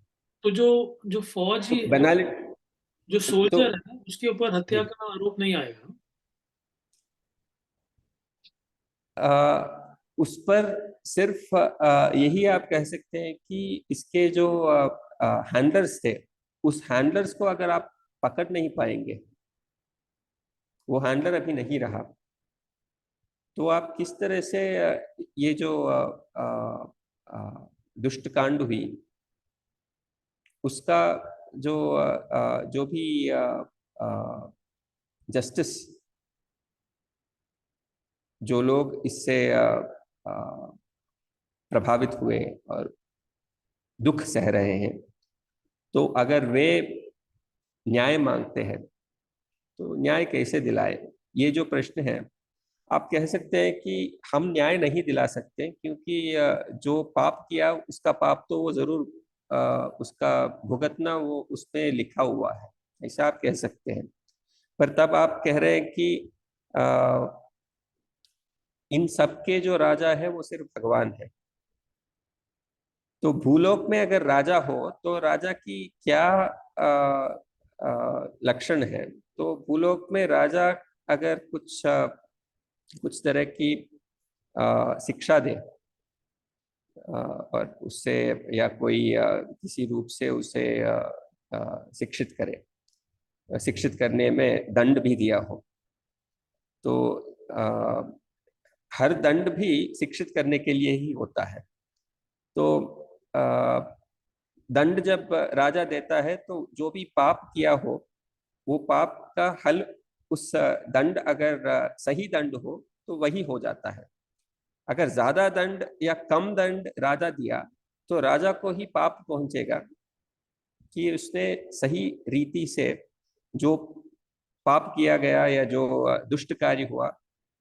तो जो जो तो फौजी banality, जो तो soldier है उसके ऊपर जी हत्या का आरोप नहीं आएगा। उस पर सिर्फ यही आप कह सकते हैं कि इसके जो हैंडलर्स थे, उस हैंडलर्स को अगर आप पकड़ नहीं पाएंगे, वो हैंडलर अभी नहीं रहा, तो आप किस तरह से ये जो दुष्ट कांड हुई उसका जो जो भी जस्टिस, जो लोग इससे प्रभावित हुए और दुख सह रहे हैं, तो अगर वे न्याय मांगते हैं तो न्याय कैसे दिलाए, ये जो प्रश्न है, आप कह सकते हैं कि हम न्याय नहीं दिला सकते, क्योंकि जो पाप किया उसका पाप तो वो जरूर उसका भुगतना वो उसमें लिखा हुआ है, ऐसा आप कह सकते हैं। पर तब आप कह रहे हैं कि अ, इन सबके जो राजा है वो सिर्फ भगवान है। तो भूलोक में अगर राजा हो तो राजा की क्या लक्षण है? तो भूलोक में राजा अगर कुछ तरह की शिक्षा दे, और उससे या कोई किसी रूप से उसे शिक्षित करे, शिक्षित करने में दंड भी दिया हो, तो हर दंड भी शिक्षित करने के लिए ही होता है। तो दंड जब राजा देता है तो जो भी पाप किया हो वो पाप का हल, उस दंड अगर सही दंड हो तो वही हो जाता है। अगर ज्यादा दंड या कम दंड राजा दिया तो राजा को ही पाप पहुंचेगा कि उसने सही रीति से जो पाप किया गया या जो दुष्ट कार्य हुआ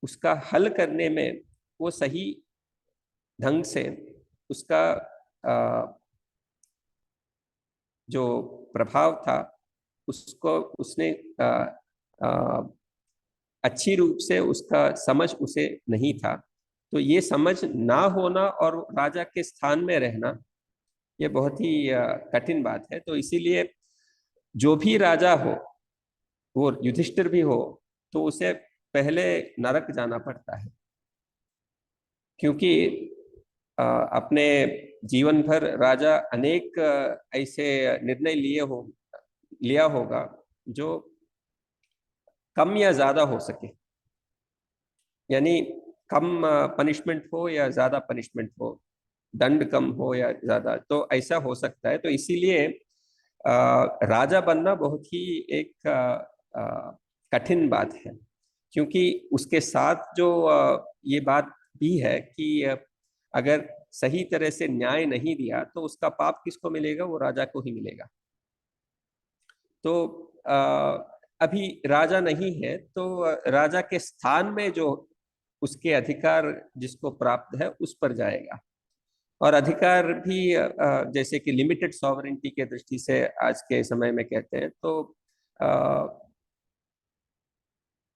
उसका हल करने में वो सही ढंग से उसका जो प्रभाव था उसको उसने अच्छी रूप से उसका समझ उसे नहीं था। तो ये समझ ना होना और राजा के स्थान में रहना, ये बहुत ही कठिन बात है। तो इसीलिए जो भी राजा हो, वो युधिष्ठिर भी हो, तो उसे पहले नरक जाना पड़ता है, क्योंकि अपने जीवन भर राजा अनेक ऐसे निर्णय लिया होगा जो कम या ज्यादा हो सके, यानी कम पनिशमेंट हो या ज्यादा पनिशमेंट हो, दंड कम हो या ज्यादा, तो ऐसा हो सकता है। तो इसीलिए राजा बनना बहुत ही एक कठिन बात है, क्योंकि उसके साथ जो ये बात भी है कि अगर सही तरह से न्याय नहीं दिया तो उसका पाप किसको मिलेगा? वो राजा को ही मिलेगा। तो अभी राजा नहीं है, तो राजा के स्थान में जो उसके अधिकार जिसको प्राप्त है उस पर जाएगा। और अधिकार भी जैसे कि लिमिटेड सॉवरेंटी के दृष्टि से आज के समय में कहते हैं, तो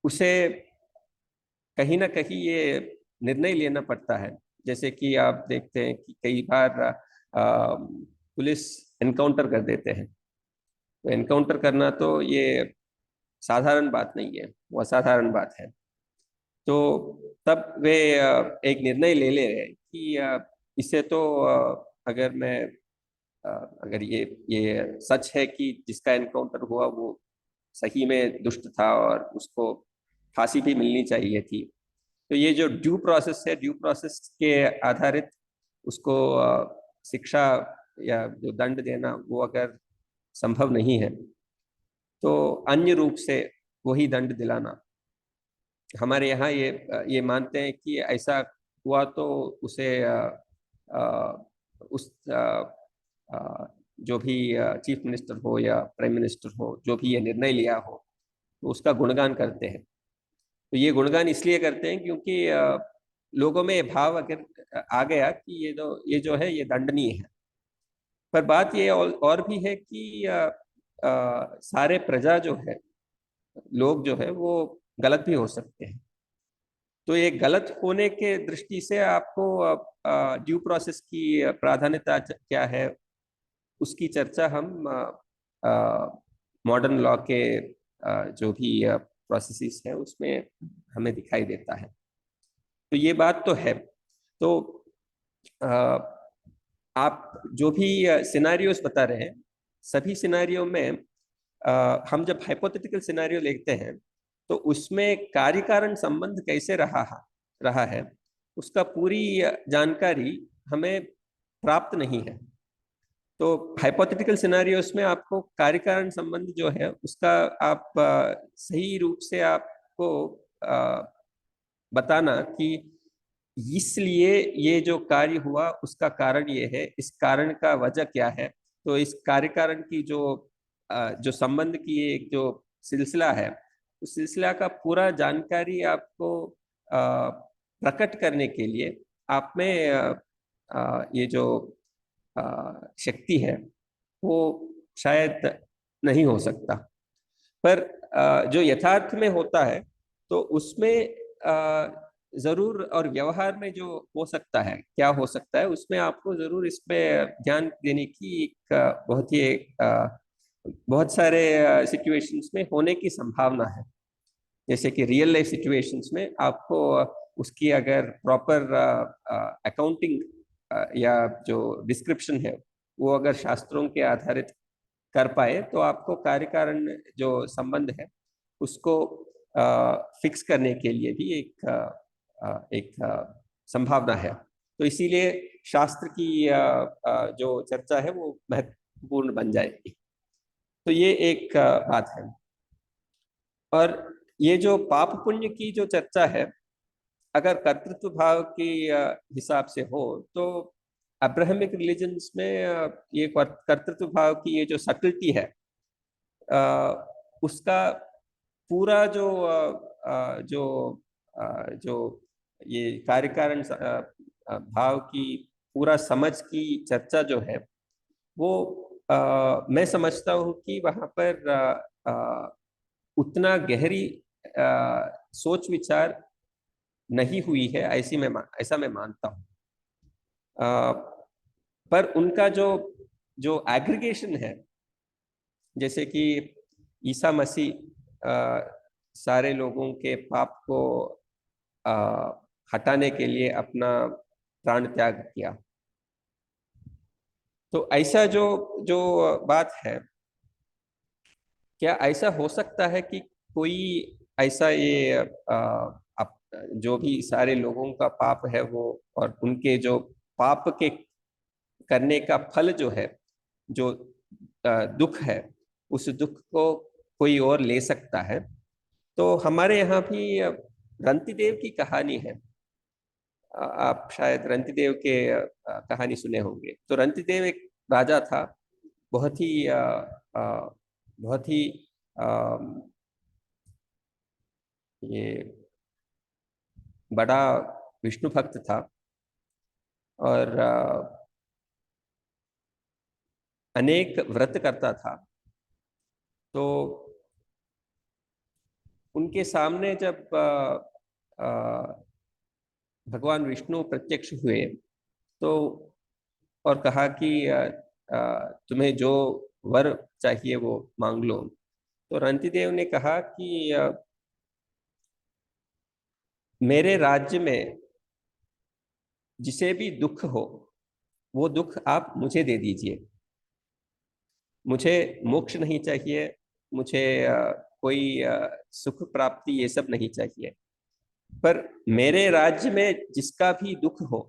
उसे कहीं ना कहीं ये निर्णय लेना पड़ता है। जैसे कि आप देखते हैं कि कई बार पुलिस एनकाउंटर कर देते हैं, तो एनकाउंटर करना तो ये साधारण बात नहीं है, वो असाधारण बात है। तो तब वे एक निर्णय ले रहे हैं कि इसे तो अगर मैं अ, अगर ये सच है कि जिसका एनकाउंटर हुआ वो सही में दुष्ट था और उसको फांसी भी मिलनी चाहिए थी, तो ये जो ड्यू प्रोसेस है, ड्यू प्रोसेस के आधारित उसको शिक्षा या जो दंड देना वो अगर संभव नहीं है, तो अन्य रूप से वही दंड दिलाना। हमारे यहाँ ये मानते हैं कि ऐसा हुआ तो उसे उस जो भी चीफ मिनिस्टर हो या प्राइम मिनिस्टर हो, जो भी ये निर्णय लिया हो, तो उसका गुणगान करते हैं। तो ये गुणगान इसलिए करते हैं क्योंकि लोगों में ये भाव अगर आ गया कि ये जो है ये दंडनीय है। पर बात ये और भी है कि सारे प्रजा जो है, लोग जो है वो गलत भी हो सकते हैं। तो ये गलत होने के दृष्टि से आपको ड्यू प्रोसेस की प्राधान्यता क्या है, उसकी चर्चा हम मॉडर्न लॉ के जो भी प्रोसेसेस है उसमें हमें दिखाई देता है। तो ये बात तो है। तो आप जो भी सिनारियोस बता रहे हैं, सभी सिनारियो में हम जब हाइपोथेटिकल सिनारियो लेते हैं तो उसमें कार्य कारण संबंध कैसे रहा है उसका पूरी जानकारी हमें प्राप्त नहीं है। तो हाइपोथेटिकल सिनारियोस में आपको कार्य कारण संबंध जो है उसका आप सही रूप से आपको बताना कि इसलिए ये जो कार्य हुआ उसका कारण ये है, इस कारण का वजह क्या है। तो इस कार्य कारण की जो संबंध की एक जो सिलसिला है, उस सिलसिला का पूरा जानकारी आपको प्रकट करने के लिए आप में ये जो शक्ति है वो शायद नहीं हो सकता। पर जो यथार्थ में होता है तो उसमें जरूर, और व्यवहार में जो हो सकता है, क्या हो सकता है, उसमें आपको जरूर इसमें ध्यान देने की एक बहुत सारे सिचुएशंस में होने की संभावना है। जैसे कि रियल लाइफ सिचुएशंस में आपको उसकी अगर प्रॉपर अकाउंटिंग या जो डिस्क्रिप्शन है वो अगर शास्त्रों के आधारित कर पाए तो आपको कार्य कारण जो संबंध है उसको फिक्स करने के लिए भी एक संभावना है। तो इसीलिए शास्त्र की जो चर्चा है वो महत्वपूर्ण बन जाएगी। तो ये एक बात है। और ये जो पाप पुण्य की जो चर्चा है, अगर कर्तृत्व भाव के हिसाब से हो तो अब्राहमिक रिलीजन्स में ये कर्तृत्व भाव की ये जो सटलिटी है उसका पूरा जो ये कार्य कारण भाव की पूरा समझ की चर्चा जो है वो मैं समझता हूँ कि वहाँ पर उतना गहरी सोच विचार नहीं हुई है, ऐसा मैं मानता हूँ। पर उनका जो जो एग्रीगेशन है, जैसे कि ईसा मसीह सारे लोगों के पाप को आ, हटाने के लिए अपना प्राण त्याग किया, तो ऐसा जो जो बात है, क्या ऐसा हो सकता है कि कोई ऐसा ये जो भी सारे लोगों का पाप है वो, और उनके जो पाप के करने का फल जो है, जो दुख है, उस दुख को कोई और ले सकता है? तो हमारे यहाँ भी रंतिदेव की कहानी है। आप शायद रंतिदेव के कहानी सुने होंगे। तो रंतिदेव एक राजा था, बहुत ही बहुत ही ये बड़ा विष्णु भक्त था, और अनेक व्रत करता था। तो उनके सामने जब भगवान विष्णु प्रत्यक्ष हुए तो और कहा कि तुम्हें जो वर चाहिए वो मांग लो। तो रंतिदेव ने कहा कि मेरे राज्य में जिसे भी दुख हो वो दुख आप मुझे दे दीजिए। मुझे मोक्ष नहीं चाहिए, मुझे कोई सुख प्राप्ति ये सब नहीं चाहिए, पर मेरे राज्य में जिसका भी दुख हो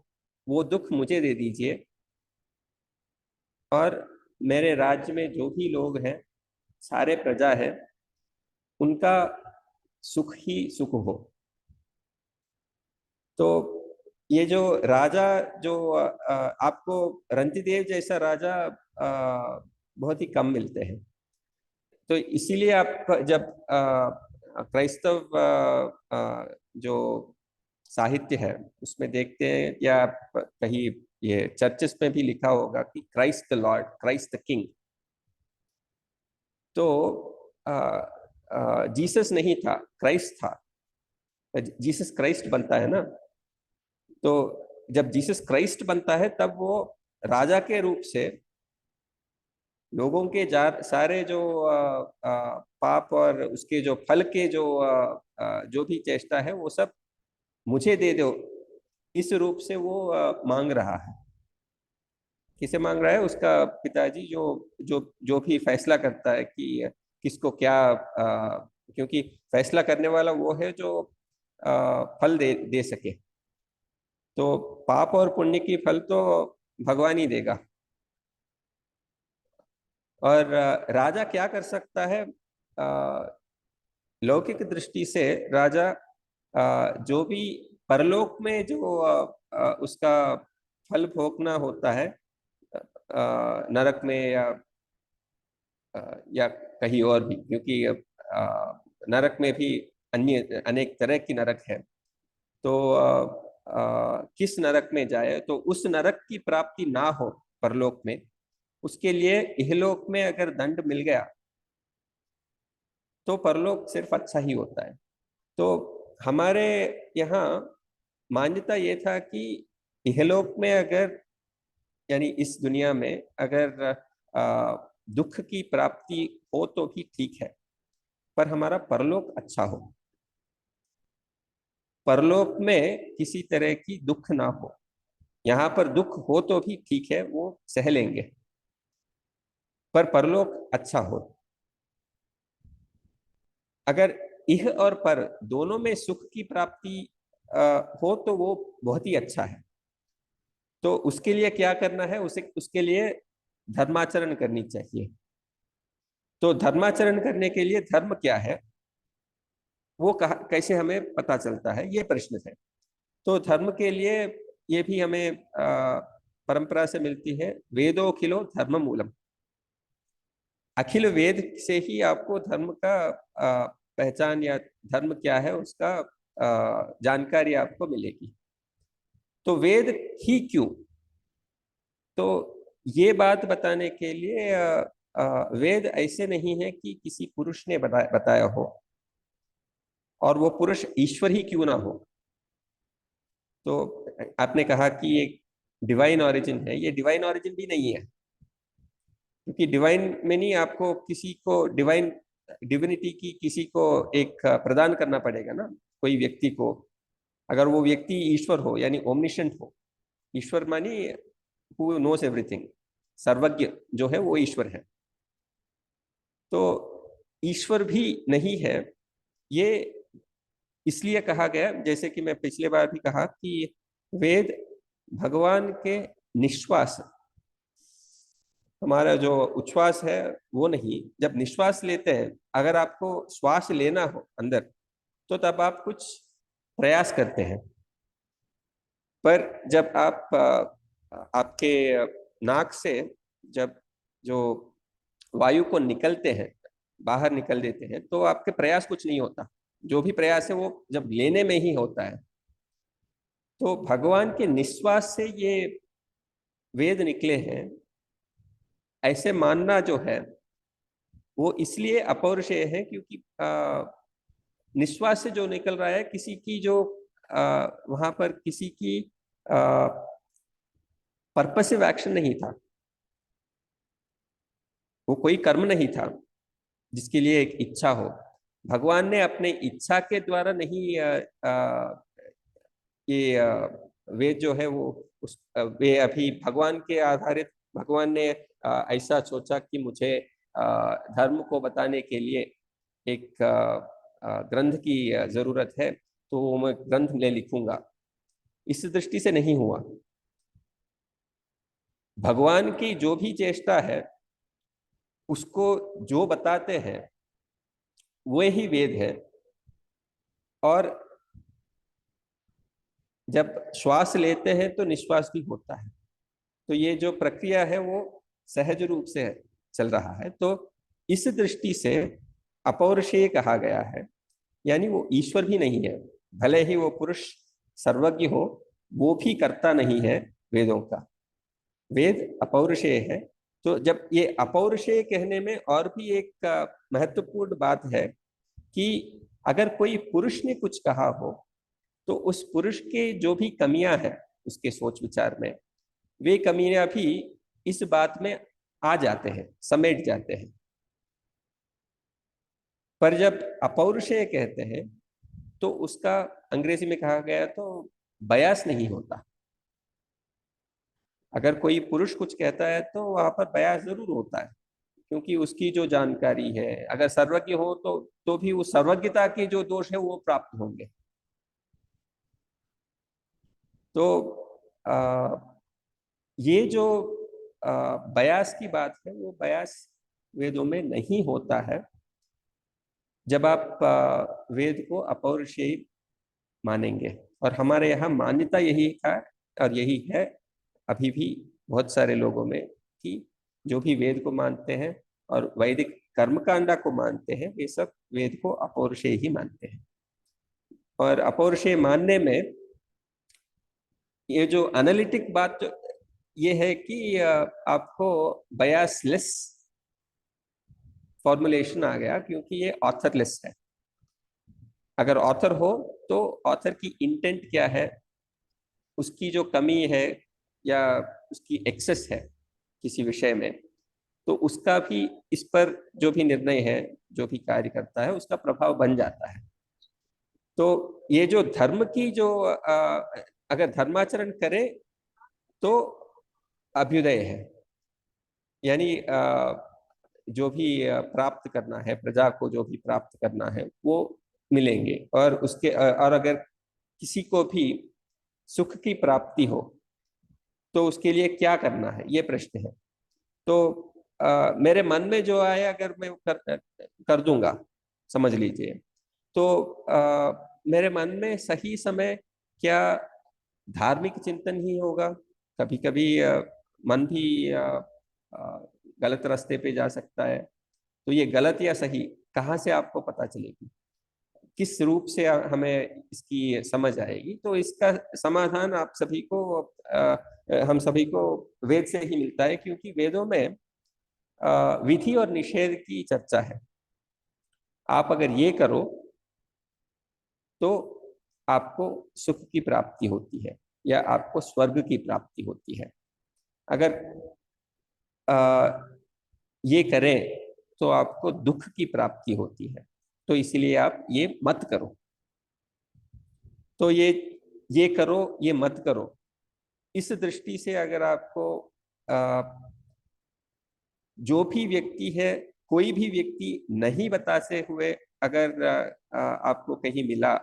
वो दुख मुझे दे दीजिए, और मेरे राज्य में जो भी लोग हैं, सारे प्रजा है, उनका सुख ही सुख हो। तो ये जो राजा जो आपको रंतिदेव जैसा राजा बहुत ही कम मिलते हैं। तो इसीलिए आप जब क्राइस्तव जो साहित्य है उसमें देखते हैं, या आप कहीं ये चर्चेस में भी लिखा होगा कि Christ the Lord, Christ the king. तो जीसस नहीं था, क्राइस्ट था। जीसस क्राइस्ट बनता है ना, तो जब जीसस क्राइस्ट बनता है तब वो राजा के रूप से लोगों के सारे जो पाप और उसके जो फल के जो भी चेष्टा है वो सब मुझे दे दो, इस रूप से वो मांग रहा है। किसे मांग रहा है? उसका पिताजी जो जो जो भी फैसला करता है कि किसको क्या, क्योंकि फैसला करने वाला वो है जो फल दे दे सके। तो पाप और पुण्य की फल तो भगवान ही देगा। और राजा क्या कर सकता है? लौकिक दृष्टि से राजा जो भी परलोक में जो उसका फल भोगना होता है, नरक में या कहीं और भी, क्योंकि नरक में भी अन्य अनेक तरह की नरक है। तो किस नरक में जाए, तो उस नरक की प्राप्ति ना हो परलोक में, उसके लिए इहलोक में अगर दंड मिल गया तो परलोक सिर्फ अच्छा ही होता है। तो हमारे यहाँ मान्यता ये था कि इहलोक में अगर, यानी इस दुनिया में अगर दुख की प्राप्ति हो तो भी ठीक है, पर हमारा परलोक अच्छा हो, परलोक में किसी तरह की दुख ना हो। यहाँ पर दुख हो तो भी ठीक है, वो सह लेंगे, पर परलोक अच्छा हो। अगर इह और पर दोनों में सुख की प्राप्ति हो तो वो बहुत ही अच्छा है। तो उसके लिए क्या करना है? उसे उसके लिए धर्माचरण करनी चाहिए। तो धर्माचरण करने के लिए धर्म क्या है, वो कैसे हमें पता चलता है, ये प्रश्न है। तो धर्म के लिए ये भी हमें परंपरा से मिलती है, वेदोखिलो धर्म मूलम। अखिल वेद से ही आपको धर्म का पहचान या धर्म क्या है उसका जानकारी आपको मिलेगी। तो वेद ही क्यों? तो ये बात बताने के लिए वेद ऐसे नहीं है कि किसी पुरुष ने बताया हो, और वो पुरुष ईश्वर ही क्यों ना हो। तो आपने कहा कि ये डिवाइन ओरिजिन है, ये डिवाइन ओरिजिन भी नहीं है, क्योंकि डिवाइन में नहीं, आपको किसी को डिवाइन डिविनिटी की किसी को एक प्रदान करना पड़ेगा ना, कोई व्यक्ति को। अगर वो व्यक्ति ईश्वर हो, यानी ओमनिशेंट हो, ईश्वर मानी हु नोस एवरीथिंग, सर्वज्ञ जो है वो ईश्वर है। तो ईश्वर भी नहीं है, ये इसलिए कहा गया, जैसे कि मैं पिछले बार भी कहा कि वेद भगवान के निश्वास, हमारा जो उच्छ्वास है वो नहीं, जब निश्वास लेते हैं, अगर आपको श्वास लेना हो अंदर तो तब आप कुछ प्रयास करते हैं, पर जब आप आपके नाक से जब जो वायु को निकलते हैं, बाहर निकल देते हैं, तो आपके प्रयास कुछ नहीं होता। जो भी प्रयास है वो जब लेने में ही होता है। तो भगवान के निश्वास से ये वेद निकले हैं, ऐसे मानना जो है वो इसलिए अपौरुषेय है, क्योंकि निश्वास से जो निकल रहा है, किसी की जो वहां पर किसी की पर्पसिव एक्शन नहीं था, वो कोई कर्म नहीं था जिसके लिए एक इच्छा हो। भगवान ने अपने इच्छा के द्वारा नहीं ये वेद जो है वो वे अभी भगवान के आधारित, भगवान ने ऐसा सोचा कि मुझे धर्म को बताने के लिए एक ग्रंथ की जरूरत है, तो मैं ग्रंथ ले लिखूंगा, इस दृष्टि से नहीं हुआ। भगवान की जो भी चेष्टा है उसको जो बताते हैं वो ही वेद है। और जब श्वास लेते हैं तो निश्वास भी होता है, तो ये जो प्रक्रिया है वो सहज रूप से चल रहा है। तो इस दृष्टि से अपौरुषेय कहा गया है, यानी वो ईश्वर भी नहीं है, भले ही वो पुरुष सर्वज्ञ हो, वो भी करता नहीं है वेदों का। वेद अपौरुषेय है। तो जब ये अपौरुषेय कहने में और भी एक महत्वपूर्ण बात है कि अगर कोई पुरुष ने कुछ कहा हो तो उस पुरुष के जो भी कमियां हैं उसके सोच विचार में, वे कमियां भी इस बात में आ जाते हैं, समेट जाते हैं। पर जब अपौरुषेय कहते हैं तो उसका अंग्रेजी में कहा गया तो बयास नहीं होता। अगर कोई पुरुष कुछ कहता है तो वहां पर बयास जरूर होता है, क्योंकि उसकी जो जानकारी है, अगर सर्वज्ञ हो तो भी उस सर्वज्ञता के जो दोष है वो प्राप्त होंगे। तो आ, ये जो बयास की बात है, वो बयास वेदों में नहीं होता है जब आप वेद को अपौरुषेय मानेंगे। और हमारे यहाँ मान्यता यही है और यही है अभी भी बहुत सारे लोगों में, कि जो भी वेद को मानते हैं और वैदिक कर्मकांडा को मानते हैं, वे सब वेद को अपौरुषेय ही मानते हैं। और अपौरुषेय मानने में ये जो एनालिटिक बात ये है कि आपको बयासलेस फॉर्मुलेशन आ गया, क्योंकि ये ऑथरलेस है। अगर ऑथर हो तो ऑथर की इंटेंट क्या है, उसकी जो कमी है या उसकी एक्सेस है किसी विषय में, तो उसका भी इस पर जो भी निर्णय है, जो भी कार्य करता है, उसका प्रभाव बन जाता है। तो ये जो धर्म की जो अगर धर्माचरण करे तो अभ्युदय है, यानी जो भी प्राप्त करना है, प्रजा को जो भी प्राप्त करना है वो मिलेंगे। और उसके और अगर किसी को भी सुख की प्राप्ति हो तो उसके लिए क्या करना है, ये प्रश्न है। तो मेरे मन में जो आए अगर मैं कर दूंगा, समझ लीजिए। तो मेरे मन में सही समय क्या धार्मिक चिंतन ही होगा। कभी कभी मन भी गलत रास्ते पे जा सकता है। तो ये गलत या सही कहाँ से आपको पता चलेगी, किस रूप से हमें इसकी समझ आएगी? तो इसका समाधान आप सभी को, हम सभी को वेद से ही मिलता है, क्योंकि वेदों में विधि और निषेध की चर्चा है। आप अगर ये करो तो आपको सुख की प्राप्ति होती है या आपको स्वर्ग की प्राप्ति होती है। अगर ये करें तो आपको दुख की प्राप्ति होती है, तो इसलिए आप ये मत करो। तो ये करो, ये मत करो, इस दृष्टि से अगर आपको जो भी व्यक्ति है, कोई भी व्यक्ति नहीं बताते हुए अगर आपको कहीं मिला,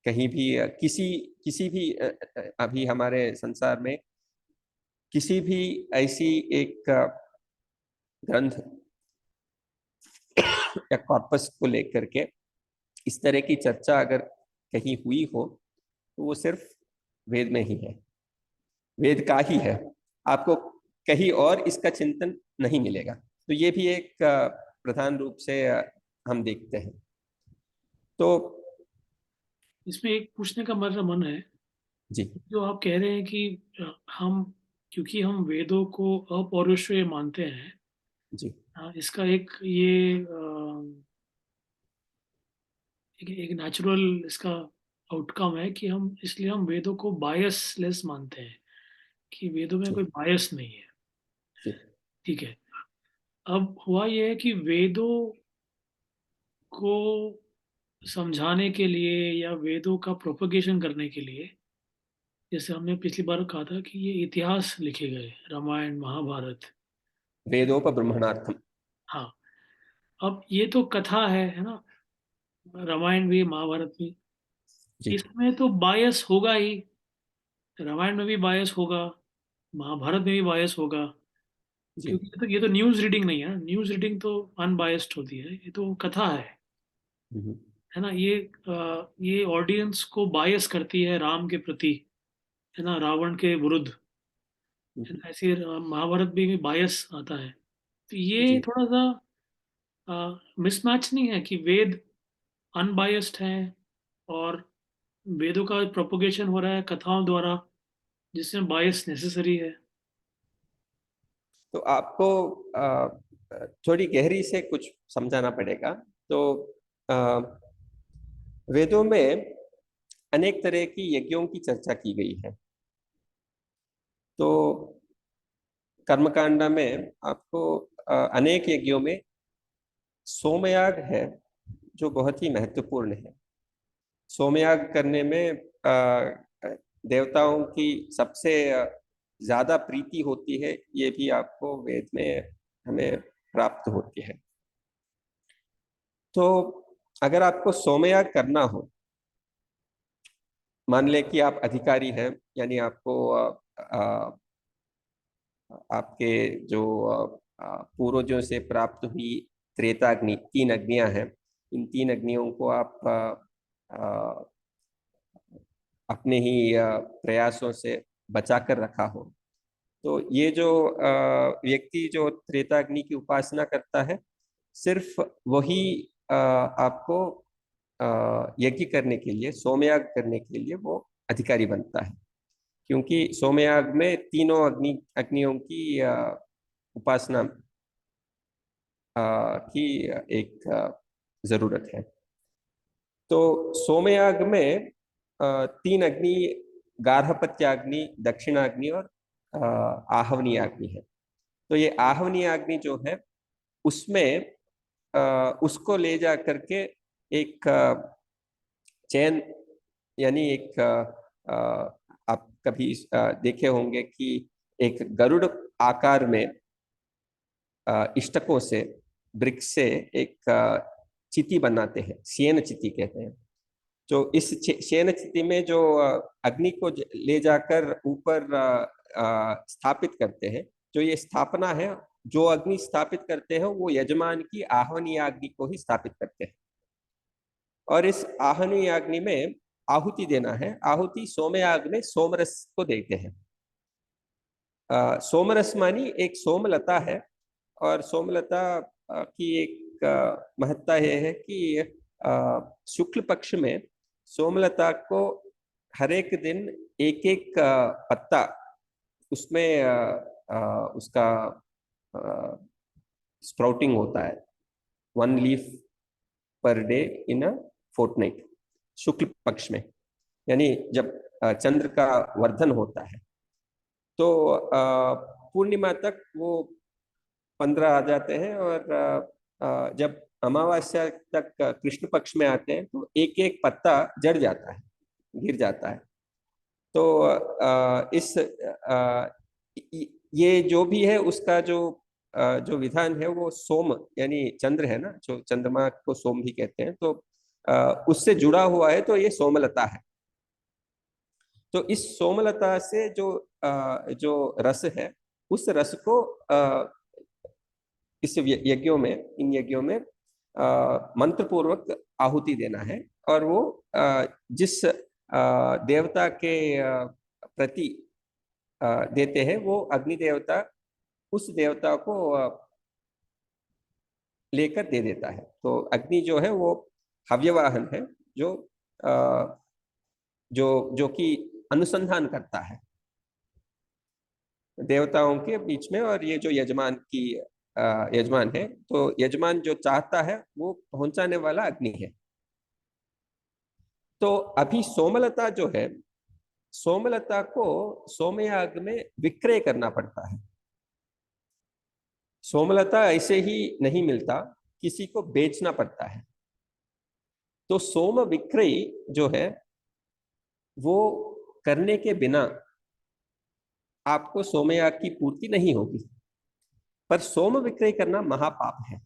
कहीं भी किसी किसी भी अभी हमारे संसार में किसी भी ऐसी एक ग्रंथ या कॉर्पस को लेकर के इस तरह की चर्चा अगर कहीं हुई हो तो वो सिर्फ वेद में ही है, वेद का ही है। आपको कहीं और इसका चिंतन नहीं मिलेगा। तो ये भी एक प्रधान रूप से हम देखते हैं। तो इसमें एक पूछने का मेरा मन है, जी जो आप कह रहे हैं कि हम, क्योंकि हम वेदों को अपौरुषेय मानते हैं, जी इसका एक ये एक नेचुरल इसका आउटकम है कि हम, इसलिए हम वेदों को बायसलेस मानते हैं, कि वेदों में जी कोई बायस नहीं है। जी ठीक है। अब हुआ यह है कि वेदों को समझाने के लिए या वेदों का प्रोपगेशन करने के लिए, जैसे हमने पिछली बार कहा था कि ये इतिहास लिखे गए, रामायण महाभारत। वेदोपब्रह्मणार्थम। हाँ। अब ये तो कथा है ना, रामायण भी महाभारत भी, जी इसमें तो बायस होगा ही। रामायण में भी बायस होगा, महाभारत में भी बायस होगा, जी क्योंकि ये तो न्यूज़ रीडिंग नहीं है ना। न्यूज़ रीडिंग तो अनबायस्ड होती है, ये तो कथा हम्म, है ना। ये ऑडियंस को बायस करती है राम के प्रति, है ना, रावण के विरुद्ध, है हम्म, ना। ऐसे महाभारत भी बायस आता है। तो ये जी। थोड़ा सा मिसमैच नहीं है कि वेद अनबायस्ड हैं और वेदों का प्रोपोगेशन हो रहा है कथाओं द्वारा, जिसमें बायस नेसेसरी है। तो आपको थोड़ी गहरी से कुछ समझाना पड़ेगा। तो वेदों में अनेक तरह की यज्ञों की चर्चा की गई है। तो कर्मकांड में आपको अनेक यज्ञों में सोमयाग है जो बहुत ही महत्वपूर्ण है। सोमयाग करने में देवताओं की सबसे ज्यादा प्रीति होती है, ये भी आपको वेद में हमें प्राप्त होती है। तो अगर आपको सोमयाग करना हो, मान ले कि आप अधिकारी हैं, यानी आपको आपके जो पूर्वजों से प्राप्त हुई त्रेताग्नि, 3 अग्नियां हैं, इन 3 अग्नियों को आप अपने ही प्रयासों से बचा कर रखा हो, तो ये जो व्यक्ति जो त्रेताग्नि की उपासना करता है, सिर्फ वही आपको यज्ञ करने के लिए, सोमयाग करने के लिए वो अधिकारी बनता है। क्योंकि सोमयाग में तीनों अग्नियों की उपासना की एक जरूरत है। तो सोमयाग में 3 अग्नि, गार्हपत्याग्नि, दक्षिणाग्नि और आहवनीय अग्नि है। तो ये आहवनीय अग्नि जो है, उसमें उसको ले जा करके एक चैन, यानी एक आप कभी देखे होंगे कि एक गरुड़ आकार में इष्टकों से, ब्रिक से एक चिति बनाते हैं, शयन चिति कहते हैं। जो इस शयन चिति में जो अग्नि को ले जाकर ऊपर स्थापित करते हैं, जो ये स्थापना है, जो अग्नि स्थापित करते हैं वो यजमान की आहवनीय अग्नि को ही स्थापित करते हैं। और इस आहवनीय अग्नि में आहुति देना है। आहुति सोमयाग में सोमरस को देते हैं। सोमरस मानी एक सोमलता है, और सोमलता की एक महत्ता यह है कि शुक्ल पक्ष में सोमलता को हर एक दिन एक एक पत्ता, उसमें उसका स्प्राउटिंग होता है, 1 leaf per day in a Fortnite, शुक्ल पक्ष में, यानी जब चंद्र का वर्धन होता है। तो पूर्णिमा तक वो 15 आ जाते हैं, और जब अमावस्या तक कृष्ण पक्ष में आते हैं तो एक एक पत्ता जड़ जाता है, गिर जाता है। तो ये जो भी है उसका जो विधान है वो सोम, यानी चंद्र है ना, जो चंद्रमा को सोम भी कहते हैं, तो उससे जुड़ा हुआ है, तो ये सोमलता है। तो इस सोमलता से जो रस है, उस रस को इस यज्ञों में, इन यज्ञों में मंत्र पूर्वक आहुति देना है। और वो जिस देवता के प्रति देते हैं, वो अग्नि देवता उस देवता को लेकर दे देता है। तो अग्नि जो है वो हव्यवाहन है, जो जो कि अनुसंधान करता है देवताओं के बीच में। और ये जो यजमान है, तो यजमान जो चाहता है वो पहुंचाने वाला अग्नि है। तो अभी सोमलता जो है, सोमलता को सोमयाग में विक्रय करना पड़ता है। सोमलता ऐसे ही नहीं मिलता, किसी को बेचना पड़ता है। तो सोम विक्रय जो है वो करने के बिना आपको सोमयाग की पूर्ति नहीं होगी। पर सोम विक्रय करना महापाप है।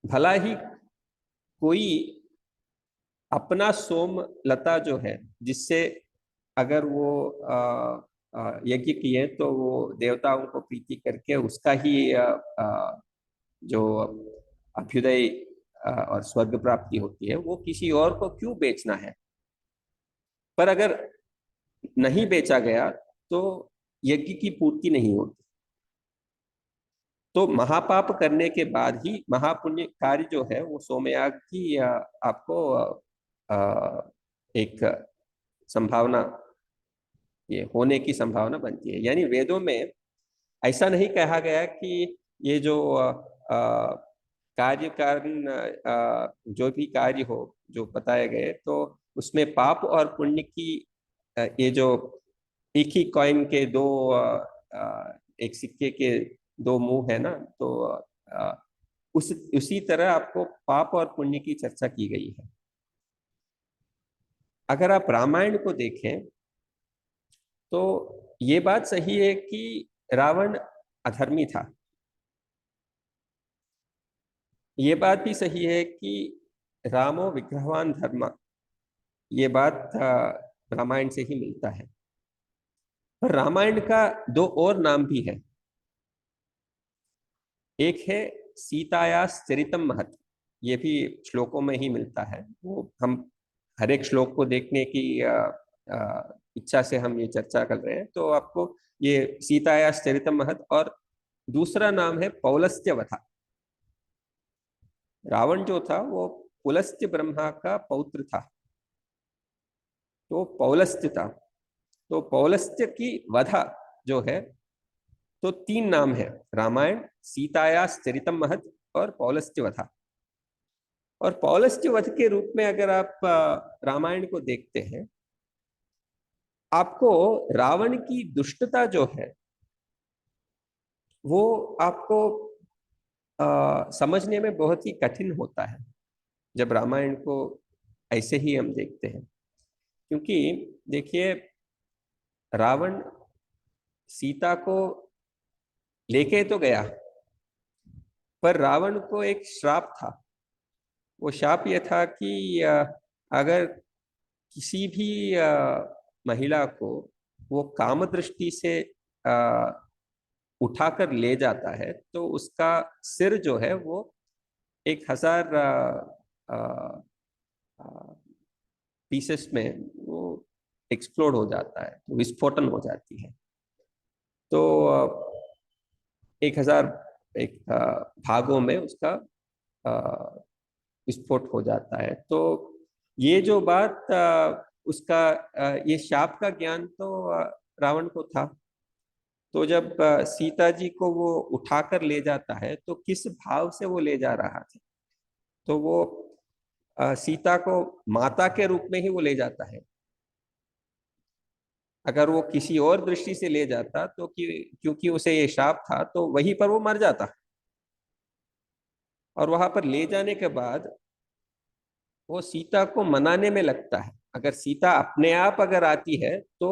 भला ही कोई अपना सोम लता जो है, जिससे अगर वो यज्ञ किए तो वो देवताओं को प्रीति करके उसका ही जो अभ्युदय और स्वर्ग प्राप्ति होती है, वो किसी और को क्यों बेचना है। पर अगर नहीं बेचा गया तो यज्ञ की पूर्ति नहीं होती। तो महापाप करने के बाद ही महापुण्य कार्य जो है वो सोमयाग की आपको एक संभावना, ये होने की संभावना बनती है। यानी वेदों में ऐसा नहीं कहा गया कि ये जो कार्य कारण जो भी कार्य हो जो बताए गए, तो उसमें पाप और पुण्य की ये जो एक ही कॉइन के दो एक सिक्के के दो मुंह है ना, तो उस उसी तरह आपको पाप और पुण्य की चर्चा की गई है। अगर आप रामायण को देखें तो ये बात सही है कि रावण अधर्मी था। ये बात भी सही है कि रामो विग्रहवान धर्म, ये बात रामायण से ही मिलता है। पर रामायण का दो और नाम भी है। एक है सीतायास चरितम महत, ये भी श्लोकों में ही मिलता है। वो हम हर एक श्लोक को देखने की इच्छा से हम ये चर्चा कर रहे हैं, तो आपको ये सीतायास चरितम महत। और दूसरा नाम है पौलस्त्य वधा। रावण जो था वो पुलस्त्य ब्रह्मा का पौत्र था, तो पौलस्त्य था। तो पौलस्त्य की वधा जो है, तो तीन नाम है, रामायण, सीतायास चरितम महत और पौलस्त्य वधा। और पौलस्त्य वध के रूप में अगर आप रामायण को देखते हैं, आपको रावण की दुष्टता जो है वो आपको समझने में बहुत ही कठिन होता है जब रामायण को ऐसे ही हम देखते हैं। क्योंकि देखिए, रावण सीता को लेके तो गया, पर रावण को एक श्राप था। वो श्राप ये था कि अगर किसी भी महिला को वो काम दृष्टि से उठाकर ले जाता है, तो उसका सिर जो है वो 1000 पीसेस में वो एक्सप्लोड हो जाता है, तो विस्फोटन हो जाती है। तो 1000 एक भागों में उसका विस्फोट हो जाता है। तो ये जो बात उसका ये शाप का ज्ञान तो रावण को था। तो जब सीता जी को वो उठाकर ले जाता है, तो किस भाव से वो ले जा रहा था, तो वो सीता को माता के रूप में ही वो ले जाता है। अगर वो किसी और दृष्टि से ले जाता तो क्योंकि उसे ये शाप था, तो वहीं पर वो मर जाता। और वहां पर ले जाने के बाद वो सीता को मनाने में लगता है। अगर सीता अपने आप अगर आती है तो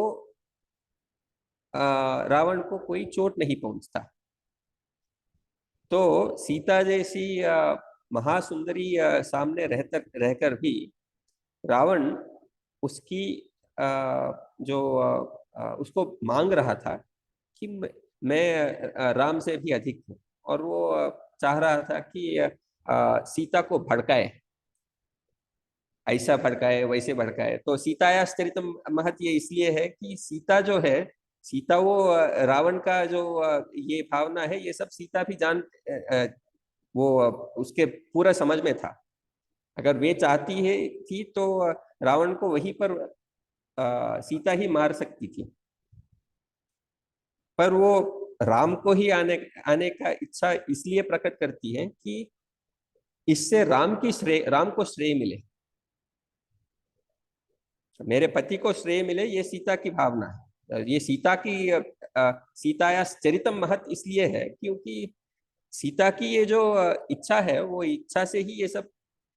रावण को कोई चोट नहीं पहुंचता। तो सीता जैसी महासुंदरी सामने रहकर भी रावण उसकी जो उसको मांग रहा था कि मैं राम से भी अधिक हूँ। और वो चाह रहा था कि सीता को भड़काए, ऐसा भड़काए वैसे भड़काए। तो सीतायाश्चरितम महत ये इसलिए है कि सीता जो है, सीता वो रावण का जो ये भावना है, ये सब सीता भी वो उसके पूरा समझ में था। अगर वे चाहती है थी तो रावण को वहीं पर सीता ही मार सकती थी। पर वो राम को ही आने आने का इच्छा इसलिए प्रकट करती है कि इससे राम को श्रेय मिले, मेरे पति को श्रेय मिले, ये सीता की भावना है। ये सीता की सीता या चरितम महत इसलिए है क्योंकि सीता की ये जो इच्छा है, वो इच्छा से ही ये सब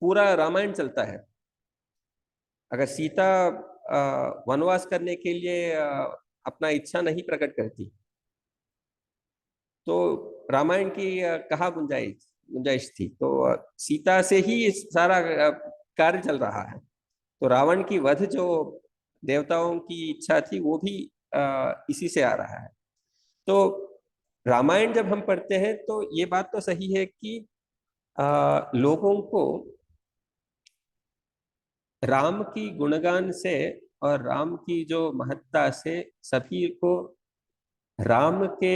पूरा रामायण चलता है। अगर सीता वनवास करने के लिए अपना इच्छा नहीं प्रकट करती, तो रामायण की कहाँ गुंजाइश गुंजाइश थी। तो सीता से ही ये सारा कार्य चल रहा है। तो रावण की वध जो देवताओं की इच्छा थी, वो भी इसी से आ रहा है। तो रामायण जब हम पढ़ते हैं तो ये बात तो सही है कि लोगों को राम की गुणगान से और राम की जो महत्ता से सभी को राम के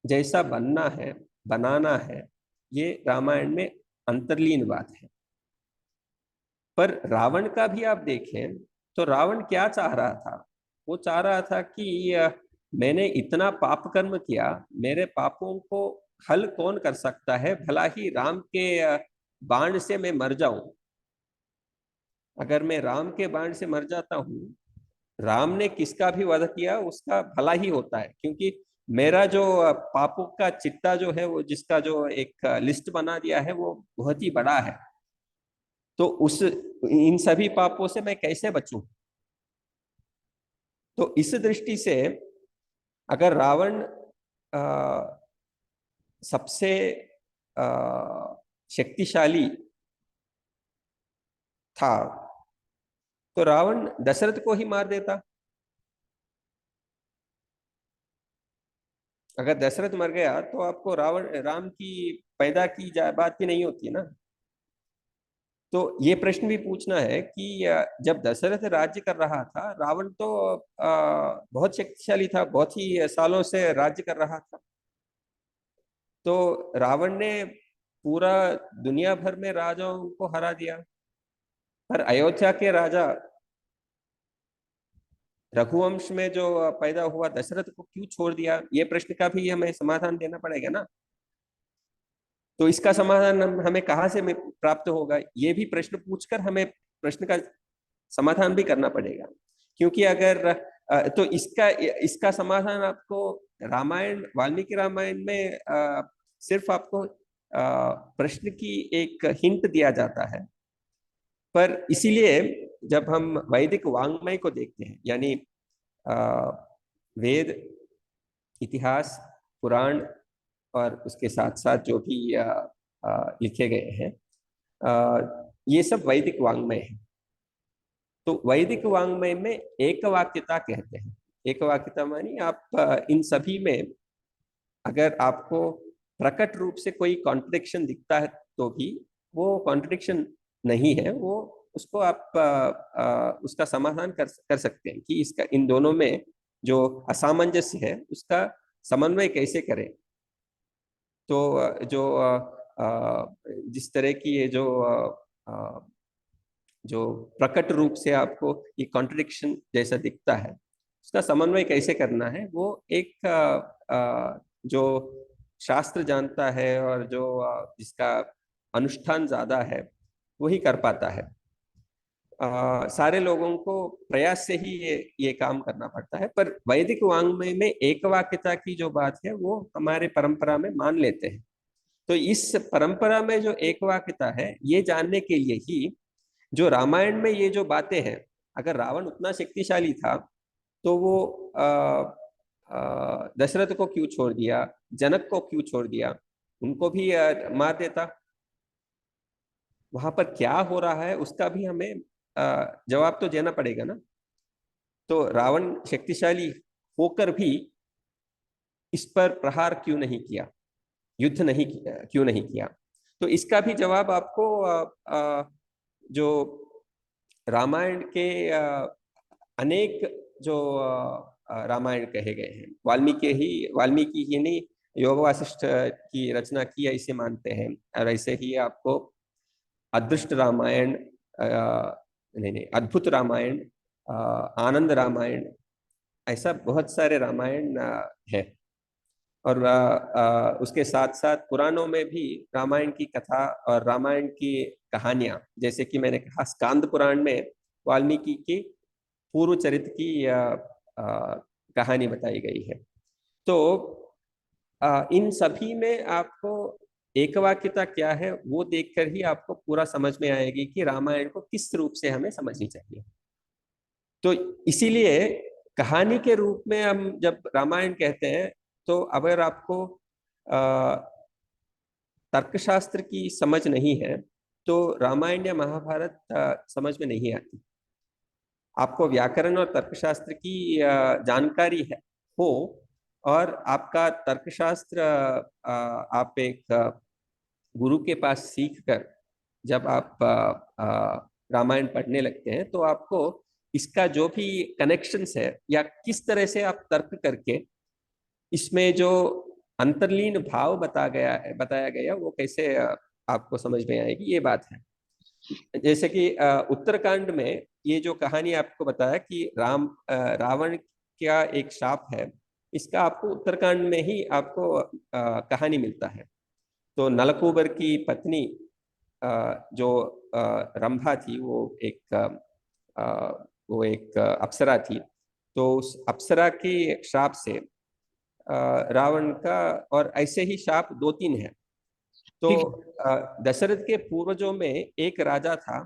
जैसा बनना है, बनाना है, ये रामायण में अंतर्लीन बात है। पर रावण का भी आप देखें तो रावण क्या चाह रहा था? वो चाह रहा था कि मैंने इतना पाप कर्म किया, मेरे पापों को हल कौन कर सकता है? भला ही राम के बाण से मैं मर जाऊं, अगर मैं राम के बाण से मर जाता हूँ, राम ने किसका भी वध किया उसका भला ही होता है, क्योंकि मेरा जो पापों का चिट्टा जो है, वो जिसका जो एक लिस्ट बना दिया है, वो बहुत ही बड़ा है। तो उस इन सभी पापों से मैं कैसे बचूं? तो इस दृष्टि से अगर रावण सबसे अ, शक्तिशाली था, तो रावण दशरथ को ही मार देता। अगर दशरथ मर गया तो आपको रावण राम की पैदा की बात ही नहीं होती ना। तो ये प्रश्न भी पूछना है कि जब दशरथ राज्य कर रहा था, रावण तो बहुत शक्तिशाली था, बहुत ही सालों से राज्य कर रहा था। तो रावण ने पूरा दुनिया भर में राजाओं को हरा दिया, पर अयोध्या के राजा रघुवंश में जो पैदा हुआ दशरथ को क्यों छोड़ दिया? ये प्रश्न का भी हमें समाधान देना पड़ेगा ना। तो इसका समाधान हमें कहाँ से प्राप्त होगा? ये भी प्रश्न पूछकर हमें प्रश्न का समाधान भी करना पड़ेगा। क्योंकि अगर तो इसका इसका समाधान आपको रामायण, वाल्मीकि रामायण में सिर्फ आपको प्रश्न की एक हिंट दिया जाता है। पर इसीलिए जब हम वैदिक वांग्मय को देखते हैं, यानी अ, वेद, इतिहास, पुराण और उसके साथ साथ जो भी लिखे गए हैं, ये सब वैदिक वांग्मय है। तो वैदिक वांग्मय में एक वाक्यता कहते हैं। एक वाक्यता मानी आप इन सभी में अगर आपको प्रकट रूप से कोई कॉन्ट्रडिक्शन दिखता है, तो भी वो कॉन्ट्रडिक्शन नहीं है, वो उसको आप उसका समाधान कर सकते हैं कि इसका इन दोनों में जो असामंजस्य है उसका समन्वय कैसे करें। तो जिस तरह की ये जो प्रकट रूप से आपको ये कॉन्ट्रडिक्शन जैसा दिखता है, उसका समन्वय कैसे करना है, वो एक जो शास्त्र जानता है और जो जिसका अनुष्ठान ज्यादा है, वही कर पाता है। सारे लोगों को प्रयास से ही ये काम करना पड़ता है। पर वैदिक वाङ्मय में एक वाक्यता की जो बात है, वो हमारे परंपरा में मान लेते हैं। तो इस परंपरा में जो एक वाक्यता है, ये जानने के लिए ही जो रामायण में ये जो बातें हैं, अगर रावण उतना शक्तिशाली था तो वो दशरथ को क्यों छोड़ दिया, जनक को क्यों छोड़ दिया, उनको भी मार देता। वहां पर क्या हो रहा है उसका भी हमें जवाब तो देना पड़ेगा ना। तो रावण शक्तिशाली होकर भी इस पर प्रहार क्यों नहीं किया, युद्ध नहीं किया, क्यों नहीं किया? तो इसका भी जवाब आपको जो रामायण के अनेक जो रामायण कहे गए हैं, वाल्मीकि ही नहीं, योग वासिष्ठ की रचना की है इसे मानते हैं। और ऐसे ही आपको अदृष्ट रामायण, नहीं नहीं, अद्भुत रामायण, आनंद रामायण, ऐसा बहुत सारे रामायण है। और उसके साथ साथ पुराणों में भी रामायण की कथा और रामायण की कहानियां, जैसे कि मैंने कहा स्कांद पुराण में वाल्मीकि की पूर्व चरित्र की कहानी बताई गई है। तो इन सभी में आपको एकवाक्यता क्या है वो देखकर ही आपको पूरा समझ में आएगी कि रामायण को किस रूप से हमें समझनी चाहिए। तो इसीलिए कहानी के रूप में हम जब रामायण कहते हैं, तो अगर आपको तर्कशास्त्र की समझ नहीं है, तो रामायण या महाभारत समझ में नहीं आती। आपको व्याकरण और तर्कशास्त्र की जानकारी है हो, और आपका तर्कशास्त्र आप एक गुरु के पास सीख कर जब आप रामायण पढ़ने लगते हैं, तो आपको इसका जो भी कनेक्शंस है या किस तरह से आप तर्क करके इसमें जो अंतर्लीन भाव बताया गया वो कैसे आपको समझ में आएगी, ये बात है। जैसे कि उत्तरकांड में ये जो कहानी आपको बताया कि रावण का एक शाप है इसका आपको उत्तरकांड में ही आपको कहानी मिलता है। तो नलकूबर की पत्नी जो रंभा थी, वो एक अप्सरा थी। तो उस अप्सरा के श्राप से रावण का, और ऐसे ही शाप दो तीन है। तो ठीक है। दशरथ के पूर्वजों में एक राजा था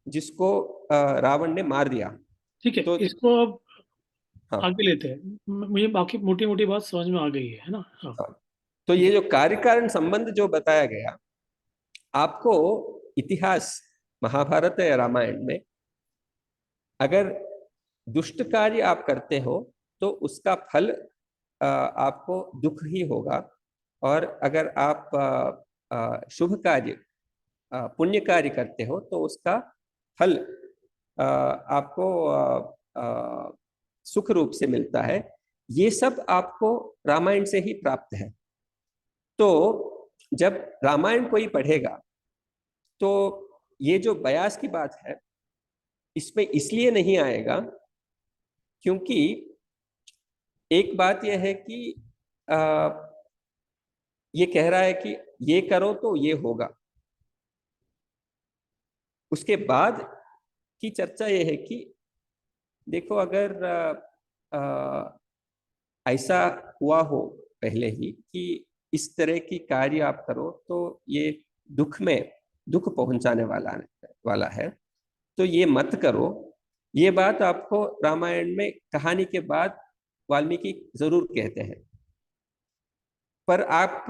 जिसको रावण ने मार दिया। ठीक है, तो इसको अब हाँ, आगे लेते हैं। मुझे बाकी मोटी मोटी बात समझ में आ गई है ना। हाँ। हाँ। तो ये जो कार्य कारण संबंध जो बताया गया आपको, इतिहास महाभारत या रामायण में, अगर दुष्ट कार्य आप करते हो तो उसका फल आपको दुख ही होगा। और अगर आप शुभ कार्य, पुण्य कार्य करते हो तो उसका फल आपको सुख रूप से मिलता है। ये सब आपको रामायण से ही प्राप्त है। तो जब रामायण कोई पढ़ेगा तो ये जो बयास की बात है इसमें इसलिए नहीं आएगा, क्योंकि एक बात यह है कि आ, ये कह रहा है कि ये करो तो ये होगा। उसके बाद की चर्चा ये है कि देखो, अगर ऐसा हुआ हो पहले ही कि इस तरह की कार्य आप करो तो ये दुख में दुख पहुंचाने वाला है, तो ये मत करो। ये बात आपको रामायण में कहानी के बाद वाल्मीकि जरूर कहते हैं। पर आप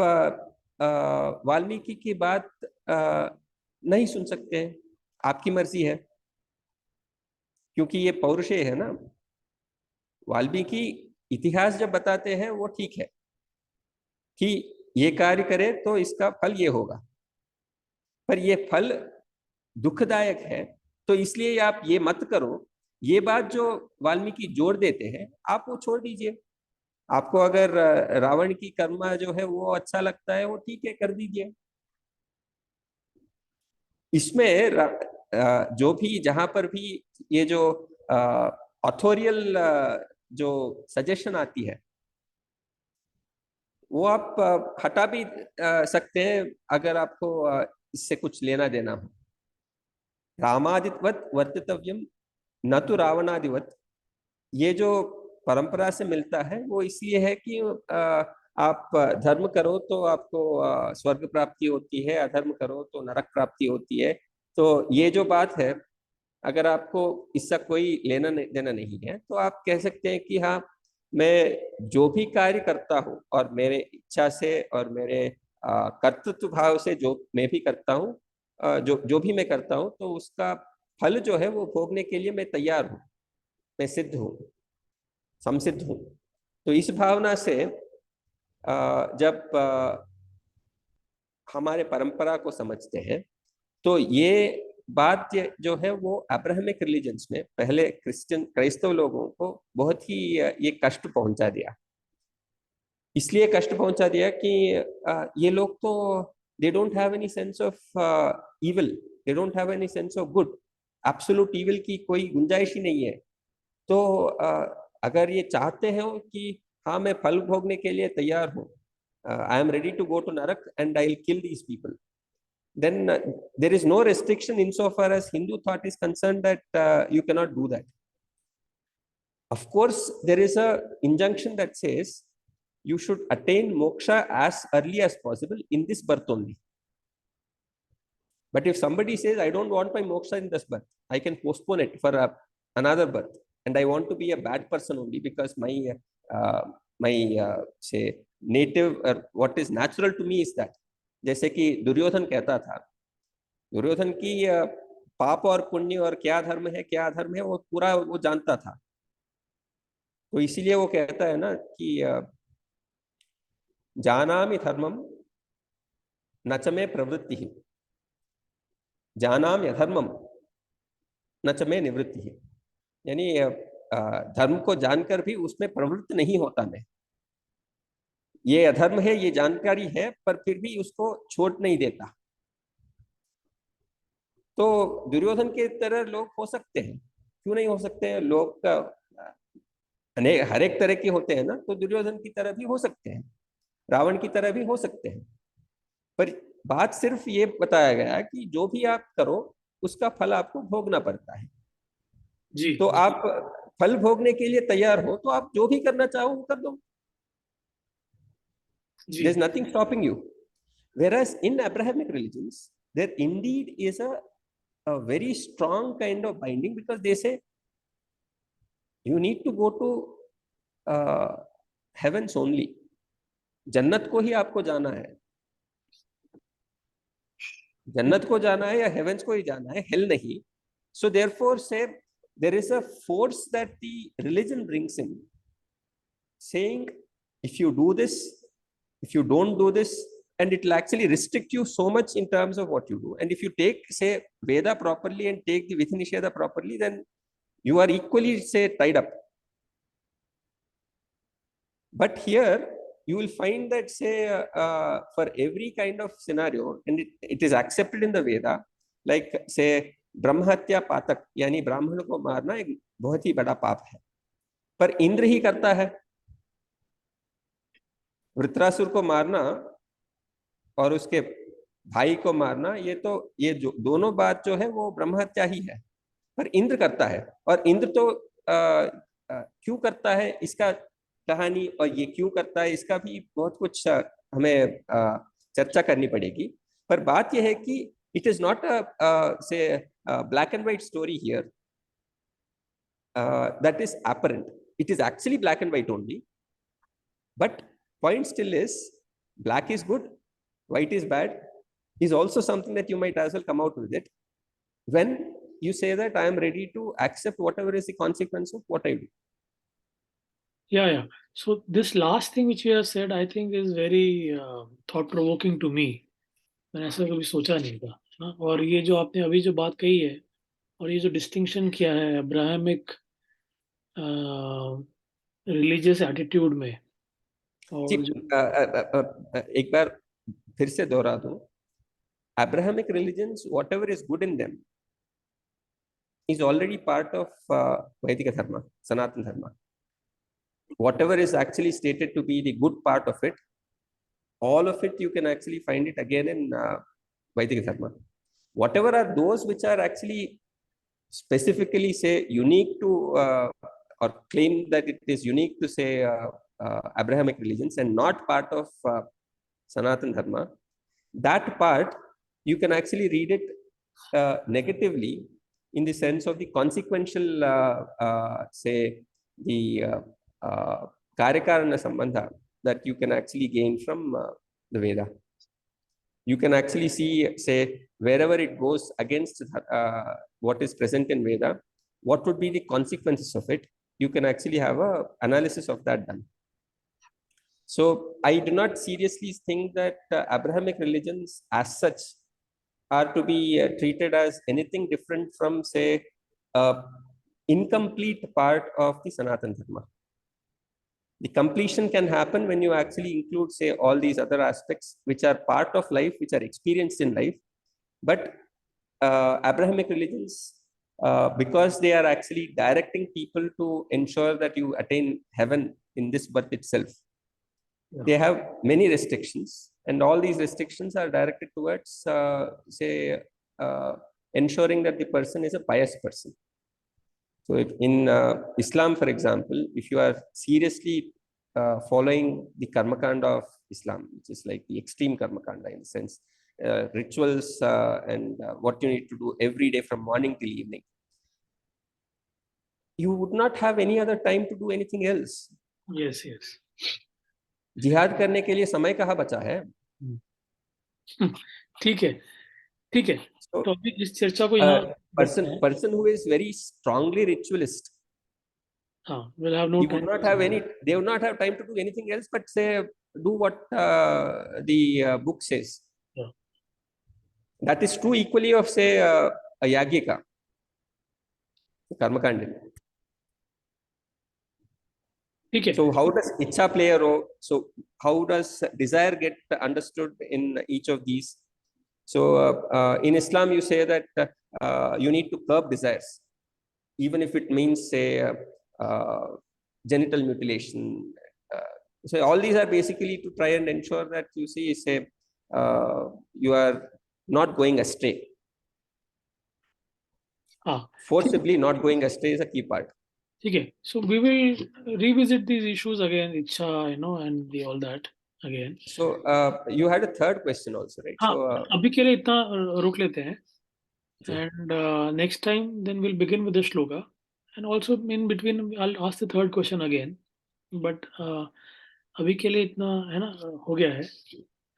वाल्मीकि की बात नहीं सुन सकते हैं, आपकी मर्जी है, क्योंकि ये पौरुषेय है ना। वाल्मीकि इतिहास जब बताते हैं वो ठीक है कि ये कार्य करे तो इसका फल ये होगा, पर ये फल दुखदायक है, तो इसलिए आप ये मत करो। ये बात जो वाल्मीकि जोड़ देते हैं आप वो छोड़ दीजिए। आपको अगर रावण की कर्म जो है वो अच्छा लगता है, वो ठीक है, कर दीजिए। इसमें जो भी जहां पर भी ये जो ऑथोरियल जो सजेशन आती है वो आप हटा भी सकते हैं, अगर आपको इससे कुछ लेना देना हो। रामादिवत वर्तितव्यम न तो रावणादिवत, ये जो परंपरा से मिलता है वो इसलिए है कि आप धर्म करो तो आपको स्वर्ग प्राप्ति होती है, अधर्म करो तो नरक प्राप्ति होती है। तो ये जो बात है, अगर आपको इसका कोई लेना देना नहीं है तो आप कह सकते हैं कि हाँ, मैं जो भी कार्य करता हूँ और मेरे इच्छा से और मेरे कर्तृत्व भाव से जो मैं भी करता हूँ, जो जो भी मैं करता हूँ, तो उसका फल जो है वो भोगने के लिए मैं तैयार हूँ, मैं सिद्ध हूँ, समसिद्ध हूँ। तो इस भावना से जब हमारे परंपरा को समझते हैं तो ये बात जो है वो अब्राहमिक रिलीजन्स में पहले क्राइस्तव लोगों को बहुत ही ये कष्ट पहुंचा दिया। इसलिए कष्ट पहुंचा दिया कि ये लोग तो they don't have any sense of evil, they don't have any sense of good. Absolute evil की कोई गुंजाइश ही नहीं है। तो अगर ये चाहते हैं कि हाँ, मैं फल भोगने के लिए तैयार हूँ, I am ready to go to नरक and I will kill these people, then there is no restriction insofar as Hindu thought is concerned that you cannot do that. Of course, there is a injunction that says you should attain moksha as early as possible in this birth only. But if somebody says, I don't want my moksha in this birth, I can postpone it for another birth, and I want to be a bad person only because say native, what is natural to me is that, जैसे कि दुर्योधन कहता था, दुर्योधन की पाप और पुण्य और क्या धर्म है क्या अधर्म है वो पूरा वो जानता था। तो इसीलिए वो कहता है ना कि जानामि धर्मम न च मे प्रवृत्ति, जानामि अधर्मम न च मे निवृत्ति। यानी धर्म को जानकर भी उसमें प्रवृत्त नहीं होता मैं। ये अधर्म है, ये जानकारी है, पर फिर भी उसको छोड़ नहीं देता। तो दुर्योधन के तरह लोग हो सकते हैं, क्यों नहीं हो सकते हैं? लोग का हर एक तरह के होते हैं ना, तो दुर्योधन की तरह भी हो सकते हैं, रावण की तरह भी हो सकते हैं। पर बात सिर्फ ये बताया गया कि जो भी आप करो उसका फल आपको भोगना पड़ता है। जी तो जी आप फल भोगने के लिए तैयार हो तो आप जो भी करना चाहो वो कर दो। जी। There's nothing stopping you. Whereas in Abrahamic religions, there indeed is a very strong kind of binding, because they say you need to go to uh, heavens only. जन्नत को ही आपको जाना है, जन्नत को जाना है या हेवंस को ही जाना है, हेल नहीं. So therefore say there is a force that the religion brings in, saying if you do this, if you don't do this, and it will actually restrict you so much in terms of what you do. And if you take, say, Veda properly and take the Vithinisheda properly, then you are equally, say, tied up. But here you will find that, say, for every kind of scenario, and it is accepted in the Veda, like, say, ब्रह्महत्या पातक यानी ब्राह्मण को मारना एक बहुत ही बड़ा पाप है, पर इंद्र ही करता है. वृत्रासुर को मारना और उसके भाई को मारना, ये जो दोनों बात जो है वो ब्रह्महत्या ही है, पर इंद्र करता है. और इंद्र तो क्यों करता है इसका कहानी, और ये क्यों करता है इसका भी बहुत कुछ हमें चर्चा करनी पड़ेगी. पर बात यह है कि इट इज नॉट से black and white story here that is apparent. It is actually black and white only. But point still is, black is good, white is bad, is also something that you might as well come out with it when you say that I am ready to accept whatever is the consequence of what I do. Yeah. So this last thing which you have said, I think is very thought provoking to me. मैंने ऐसा कभी सोचा नहीं था ना. और ये जो आपने अभी जो बात कही है, और ये जो डिस्टिंक्शन किया है अब्राहमिक रिलीजियस एटीट्यूड में, जी, और जो एक बार फिर से दोहरा दूं, Abrahamic religions, whatever is good in them, is already part of Vaidika Dharma, Sanatana Dharma. Whatever is actually stated to be the good part of it, all of it you can actually find it again in Vaidika Dharma. Whatever are those which are actually specifically, say, unique to or claim that it is unique to, say, Abrahamic religions and not part of Sanatana Dharma, that part you can actually read it negatively in the sense of the consequential, say, the Karyakarana Sambandha that you can actually gain from the Veda. You can actually see, say, wherever it goes against what is present in Veda, what would be the consequences of it. You can actually have an analysis of that done. So I do not seriously think that Abrahamic religions as such are to be treated as anything different from, say, incomplete part of the Sanatana Dharma. The completion can happen when you actually include, say, all these other aspects which are part of life, which are experienced in life. But Abrahamic religions, because they are actually directing people to ensure that you attain heaven in this birth itself, they have many restrictions, and all these restrictions are directed towards, say, ensuring that the person is a pious person. So if in Islam, for example, if you are seriously following the Karmakanda of Islam, which is like the extreme Karmakanda in the sense, rituals and what you need to do every day from morning till evening, you would not have any other time to do anything else. yes, yes. जिहाद करने के लिए समय कहाँ बचा है? ठीक है, ठीक है. So, तो अभी इस चर्चा को यहाँ person who is very strongly ritualist, will have no he time. would not have any, they would not have time to do anything else but, say, do what the book says. Yeah. That is true equally of, say, a Yagika, Karmakanda. Okay. So how does Icha play a role? So how does desire get understood in each of these? So in Islam, you say that you need to curb desires, even if it means, say, genital mutilation. So all these are basically to try and ensure that you see, say, you are not going astray. Forcibly not going astray is a key part. Okay, so we will revisit these issues again, Ichha, and all that again. So you had a third question also, right? हाँ, So अभी के लिए इतना रोक लेते हैं. And next time, then we'll begin with the shloka. And also in between, I'll ask the third question again. But अभी के लिए इतना है ना, हो गया है.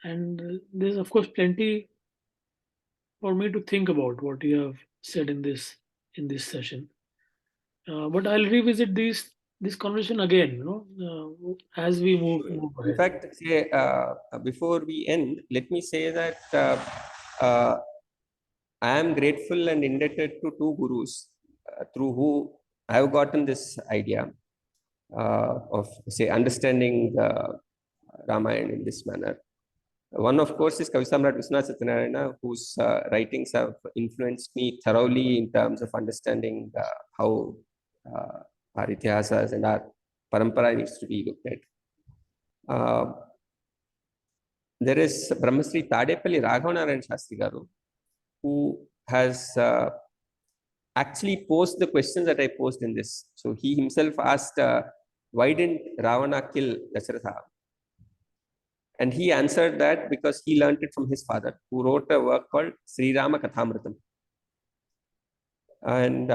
And there's of course plenty for me to think about what you have said in this session. But I'll revisit this conversation again, as we move in ahead. fact, say, before we end, let me say that I am grateful and indebted to two gurus through who I have gotten this idea of, say, understanding Ramayana in this manner. One, of course, is Kavi Samrat Viswanath Satyanarayana, whose writings have influenced me thoroughly in terms of understanding how our itihasas and our parampara needs to be looked at. There is Brahmasri Tadepalli Raghavanarayan Shastri Garu, who has actually posed the questions that I posed in this. So he himself asked, why didn't Ravana kill Dasharatha? And he answered that because he learned it from his father, who wrote a work called Sri Rama Kathamritam. And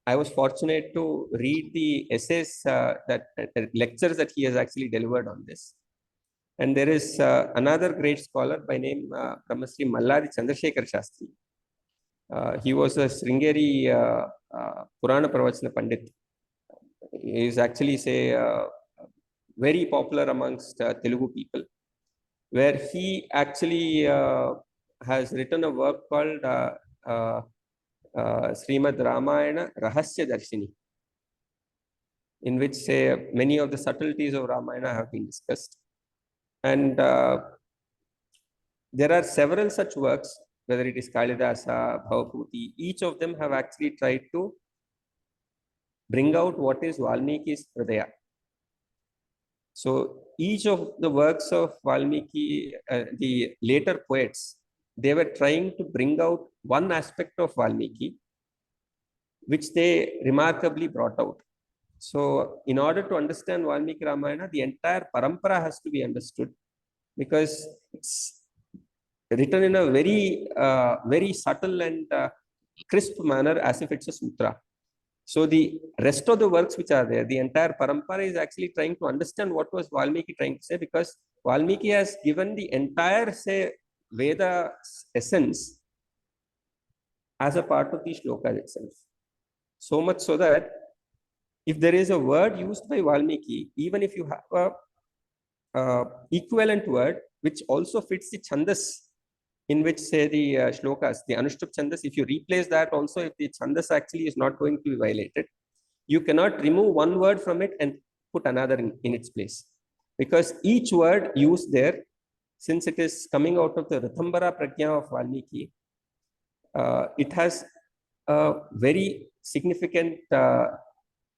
I was fortunate to read the essays, lectures that he has actually delivered on this. And there is another great scholar by name Brahmasri Malladi Chandrasekhar Shastri. He was a Sringeri Purana Pravachana Pandit. He is actually, say, very popular amongst Telugu people, where he actually has written a work called Srimad Ramayana Rahasya Darshini, in which, say, many of the subtleties of Ramayana have been discussed. And there are several such works, whether it is Kalidasa, Bhavaputi, each of them have actually tried to bring out what is Valmiki's Hridaya. So each of the works of Valmiki, the later poets, they were trying to bring out one aspect of Valmiki, which they remarkably brought out. So in order to understand Valmiki Ramayana, the entire parampara has to be understood, because it's written in a very, very subtle and crisp manner, as if it's a sutra. So the rest of the works which are there, the entire parampara is actually trying to understand what was Valmiki trying to say, because Valmiki has given the entire, say, Veda essence as a part of the shlokas itself. So much so that if there is a word used by Valmiki, even if you have a equivalent word which also fits the chandas in which, say, the shlokas, the Anushtup chandas, if you replace that also, if the chandas actually is not going to be violated, you cannot remove one word from it and put another in its place. Because each word used there, since it is coming out of the Rithambara Prajna of Valmiki, it has a very significant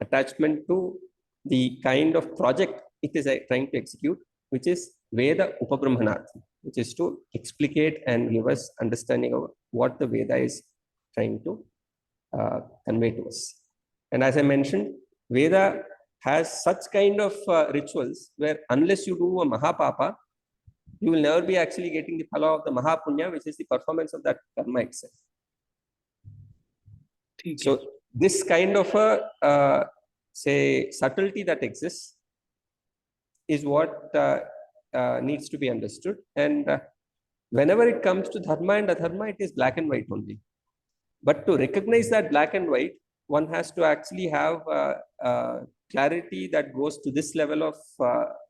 attachment to the kind of project it is trying to execute, which is Veda Upabrahmanarthi, which is to explicate and give us understanding of what the Veda is trying to convey to us. And as I mentioned, Veda has such kind of rituals where unless you do a Mahapapa, you will never be actually getting the phala of the Mahapunya, which is the performance of that karma itself. So this kind of a, say, subtlety that exists is what needs to be understood. And whenever it comes to dharma and adharma, it is black and white only. But to recognize that black and white, one has to actually have clarity that goes to this level of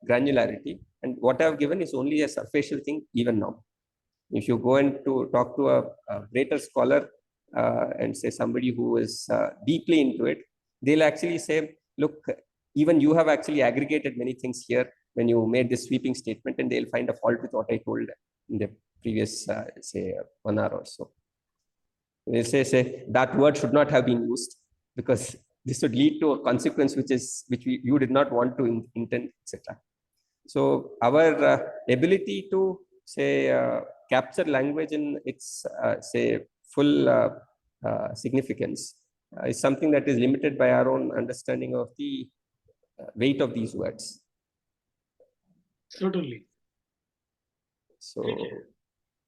granularity. And what I have given is only a superficial thing even now. If you go and to talk to a greater scholar and say somebody who is deeply into it, they'll actually say, look, even you have actually aggregated many things here when you made this sweeping statement, and they'll find a fault with what I told in the previous, say, 1 hour or so. They say that word should not have been used, because this would lead to a consequence which you did not want to intend, etc. So our ability to say capture language in its say full significance is something that is limited by our own understanding of the weight of these words. Certainly. So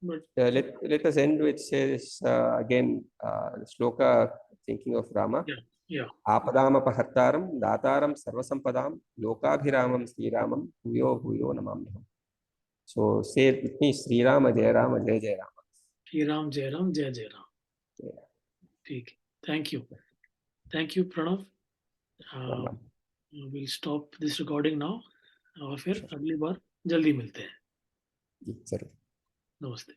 But let us end with says again shloka thinking of Rama. yeah. Apadamapahartaram dataram sarvasampadam lokabhiramam sriramam bhuyo bhuyo namamyaham. So say it with me, Sri Rama Jai Rama Jai Jai Rama. Shri Ram Jai Ram Jai Jai Ram. Yeah. ठीक है. Thank you Pranav. We'll stop this recording now और फिर अगली बार जल्दी मिलते हैं. जरूर. नमस्ते.